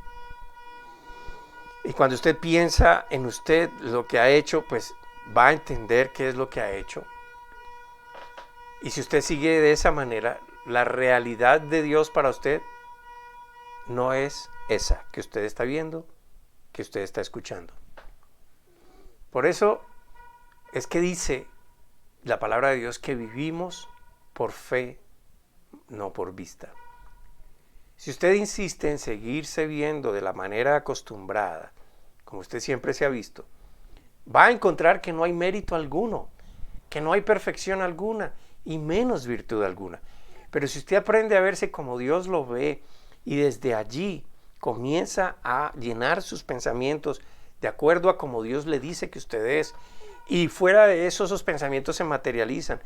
Y cuando usted piensa en usted lo que ha hecho, pues va a entender qué es lo que ha hecho. Y si usted sigue de esa manera, la realidad de Dios para usted no es esa que usted está viendo, que usted está escuchando. Por eso es que dice la palabra de Dios que vivimos por fe, no por vista. Si usted insiste en seguirse viendo de la manera acostumbrada, como usted siempre se ha visto, va a encontrar que no hay mérito alguno, que no hay perfección alguna y menos virtud alguna. Pero si usted aprende a verse como Dios lo ve y desde allí comienza a llenar sus pensamientos de acuerdo a como Dios le dice que usted es, y fuera de eso esos pensamientos se materializan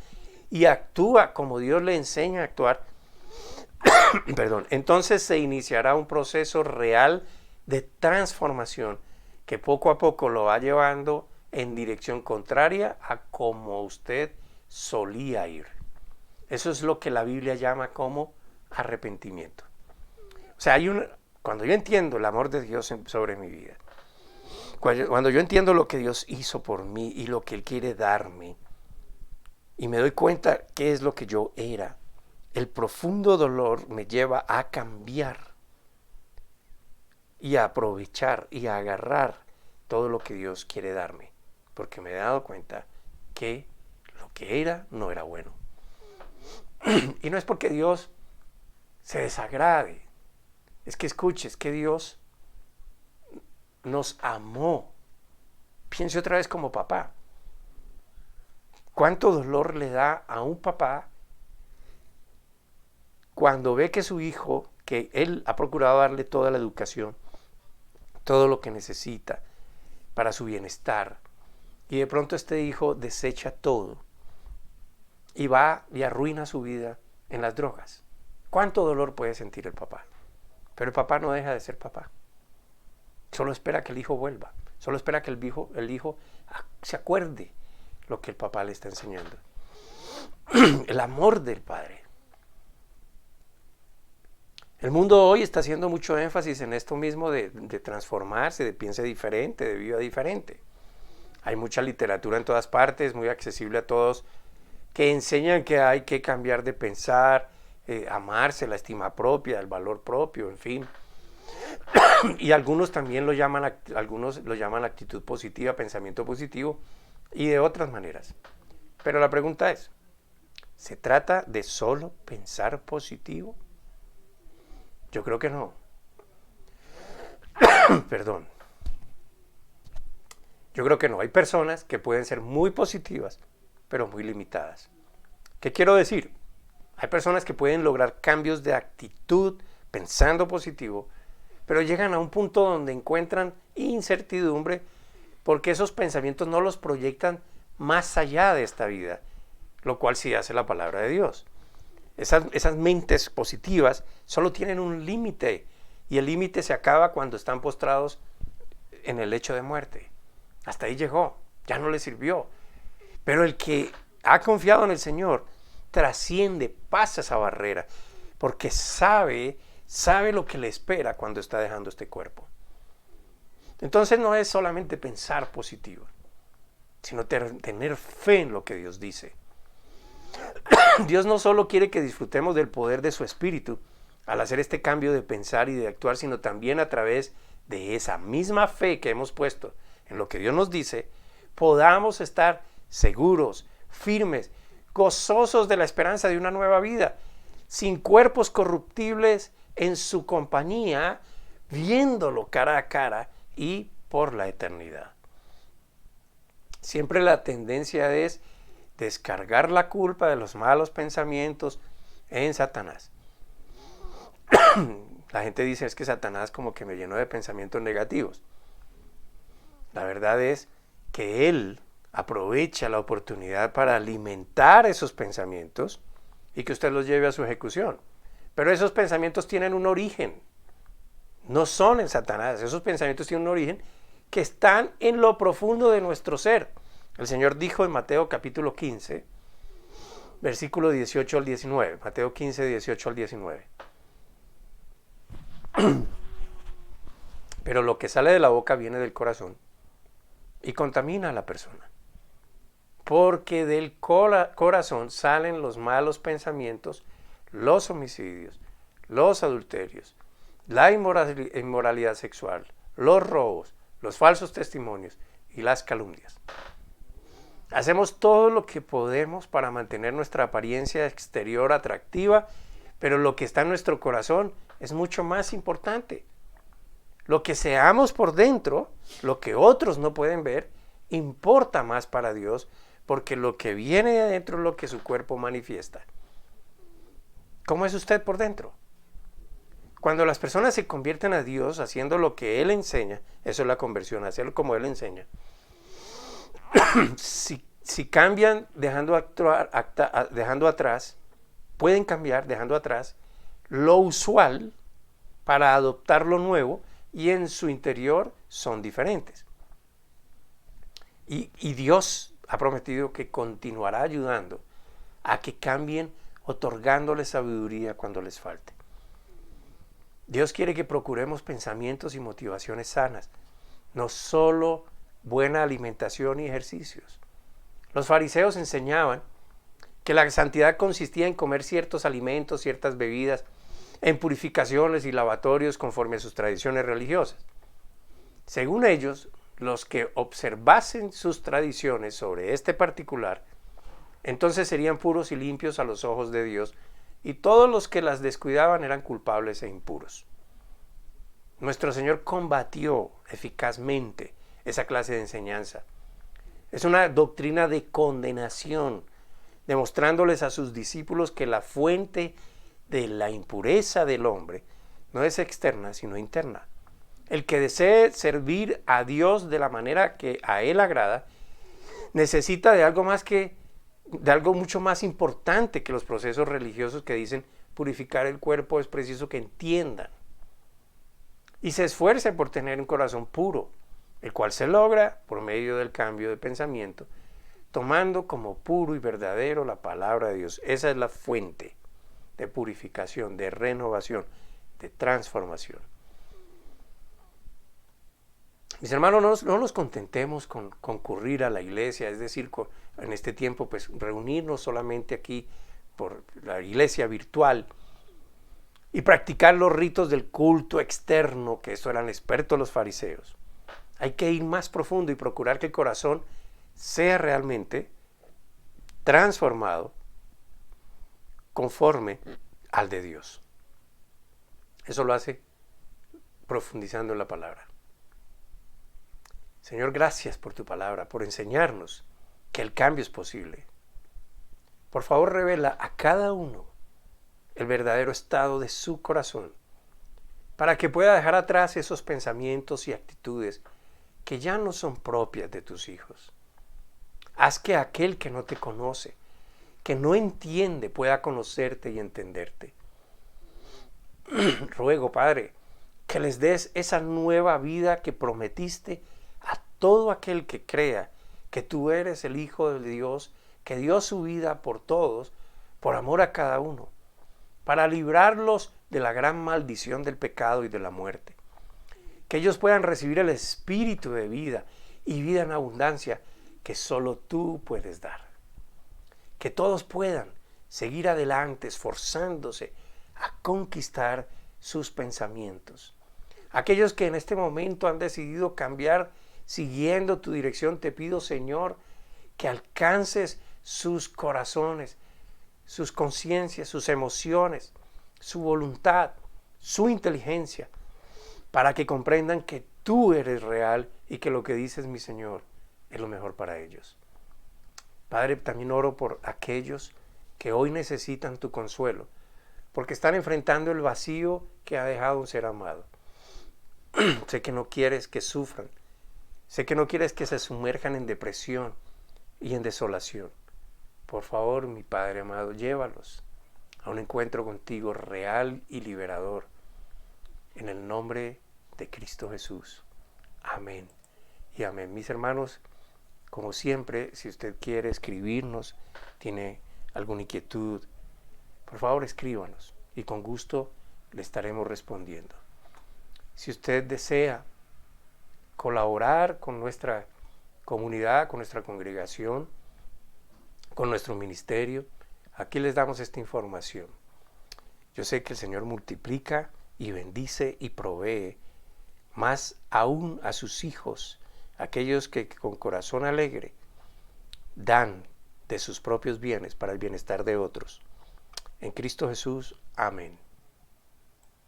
y actúa como Dios le enseña a actuar, perdón, entonces se iniciará un proceso real de transformación que poco a poco lo va llevando en dirección contraria a como usted solía ir. Eso es lo que la Biblia llama como arrepentimiento. O sea, cuando yo entiendo el amor de Dios sobre mi vida, cuando yo entiendo lo que Dios hizo por mí y lo que Él quiere darme, y me doy cuenta qué es lo que yo era, el profundo dolor me lleva a cambiar y a aprovechar y a agarrar todo lo que Dios quiere darme, porque me he dado cuenta que lo que era no era bueno. Y no es porque Dios se desagrade, es que escuche, es que Dios nos amó. Piense otra vez como papá. ¿Cuánto dolor le da a un papá cuando ve que su hijo, que él ha procurado darle toda la educación, todo lo que necesita para su bienestar, y de pronto este hijo desecha todo y va y arruina su vida en las drogas? ¿Cuánto dolor puede sentir el papá? Pero el papá no deja de ser papá. Solo espera que el hijo vuelva. Solo espera que el hijo se acuerde lo que el papá le está enseñando. El amor del padre. El mundo hoy está haciendo mucho énfasis en esto mismo de transformarse, de piense diferente, de viva diferente. Hay mucha literatura en todas partes, muy accesible a todos, que enseñan que hay que cambiar de pensar, amarse, la estima propia, el valor propio, en fin. Y algunos también lo llaman actitud positiva, pensamiento positivo, y de otras maneras. Pero la pregunta es, ¿se trata de solo pensar positivo? Yo creo que no. Perdón. Yo creo que no. Hay personas que pueden ser muy positivas, pero muy limitadas. ¿Qué quiero decir? Hay personas que pueden lograr cambios de actitud pensando positivo, pero llegan a un punto donde encuentran incertidumbre porque esos pensamientos no los proyectan más allá de esta vida, lo cual sí hace la palabra de Dios. Esas mentes positivas solo tienen un límite, y el límite se acaba cuando están postrados en el lecho de muerte. Hasta ahí llegó, ya no le sirvió. Pero el que ha confiado en el Señor trasciende, pasa esa barrera, porque sabe lo que le espera cuando está dejando este cuerpo. Entonces no es solamente pensar positivo, sino tener fe en lo que Dios dice. Dios no solo quiere que disfrutemos del poder de su Espíritu al hacer este cambio de pensar y de actuar, sino también a través de esa misma fe que hemos puesto en lo que Dios nos dice, podamos estar seguros, firmes, gozosos de la esperanza de una nueva vida, sin cuerpos corruptibles en su compañía, viéndolo cara a cara y por la eternidad. Siempre la tendencia es descargar la culpa de los malos pensamientos en Satanás. La gente dice, es que Satanás como que me llenó de pensamientos negativos. La verdad es que él aprovecha la oportunidad para alimentar esos pensamientos y que usted los lleve a su ejecución. Pero esos pensamientos tienen un origen. No son en Satanás. Esos pensamientos tienen un origen que están en lo profundo de nuestro ser. El Señor dijo en Mateo capítulo 15, versículo 18 al 19. Mateo 15, 18 al 19. Pero lo que sale de la boca viene del corazón y contamina a la persona. Porque del corazón salen los malos pensamientos, los homicidios, los adulterios, la inmoralidad sexual, los robos, los falsos testimonios y las calumnias. Hacemos todo lo que podemos para mantener nuestra apariencia exterior atractiva, pero lo que está en nuestro corazón es mucho más importante. Lo que seamos por dentro, lo que otros no pueden ver, importa más para Dios, porque lo que viene de adentro es lo que su cuerpo manifiesta. ¿Cómo es usted por dentro? Cuando las personas se convierten a Dios haciendo lo que Él enseña, eso es la conversión, hacerlo como Él enseña. Si cambian dejando atrás, pueden cambiar dejando atrás lo usual para adoptar lo nuevo, y en su interior son diferentes. Y Dios ha prometido que continuará ayudando a que cambien, otorgándoles sabiduría cuando les falte. Dios quiere que procuremos pensamientos y motivaciones sanas, no solo buena alimentación y ejercicios. Los fariseos enseñaban que la santidad consistía en comer ciertos alimentos, ciertas bebidas, en purificaciones y lavatorios conforme a sus tradiciones religiosas. Según ellos, los que observasen sus tradiciones sobre este particular, entonces serían puros y limpios a los ojos de Dios, y todos los que las descuidaban eran culpables e impuros. Nuestro Señor combatió eficazmente esa clase de enseñanza. Es una doctrina de condenación, demostrándoles a sus discípulos que la fuente de la impureza del hombre no es externa, sino interna. El que desee servir a Dios de la manera que a Él agrada, necesita de algo mucho más importante que los procesos religiosos que dicen purificar el cuerpo. Es preciso que entiendan y se esfuerce por tener un corazón puro, el cual se logra por medio del cambio de pensamiento, tomando como puro y verdadero la palabra de Dios. Esa es la fuente de purificación, de renovación, de transformación. Mis hermanos, no nos contentemos con concurrir a la iglesia, es decir, en este tiempo pues reunirnos solamente aquí por la iglesia virtual y practicar los ritos del culto externo, que eso eran expertos los fariseos. Hay que ir más profundo y procurar que el corazón sea realmente transformado conforme al de Dios. Eso lo hace profundizando en la palabra. Señor, gracias por tu palabra, por enseñarnos que el cambio es posible. Por favor, revela a cada uno el verdadero estado de su corazón, para que pueda dejar atrás esos pensamientos y actitudes que ya no son propias de tus hijos. Haz que aquel que no te conoce, que no entiende, pueda conocerte y entenderte. Ruego, Padre, que les des esa nueva vida que prometiste a todo aquel que crea que tú eres el Hijo de Dios, que dio su vida por todos, por amor a cada uno, para librarlos de la gran maldición del pecado y de la muerte. Que ellos puedan recibir el espíritu de vida y vida en abundancia que solo tú puedes dar. Que todos puedan seguir adelante esforzándose a conquistar sus pensamientos. Aquellos que en este momento han decidido cambiar siguiendo tu dirección, te pido, Señor, que alcances sus corazones, sus conciencias, sus emociones, su voluntad, su inteligencia, para que comprendan que tú eres real y que lo que dices, mi Señor, es lo mejor para ellos. Padre, también oro por aquellos que hoy necesitan tu consuelo, porque están enfrentando el vacío que ha dejado un ser amado. Sé que no quieres que sufran, sé que no quieres que se sumerjan en depresión y en desolación. Por favor, mi Padre amado, llévalos a un encuentro contigo real y liberador. En el nombre de Cristo Jesús. Amén y amén. Mis hermanos, como siempre, si usted quiere escribirnos, tiene alguna inquietud, por favor escríbanos y con gusto le estaremos respondiendo. Si usted desea colaborar con nuestra comunidad, con nuestra congregación, con nuestro ministerio, aquí les damos esta información. Yo sé que el Señor multiplica y bendice y provee más aún a sus hijos, aquellos que con corazón alegre dan de sus propios bienes para el bienestar de otros. En Cristo Jesús, amén.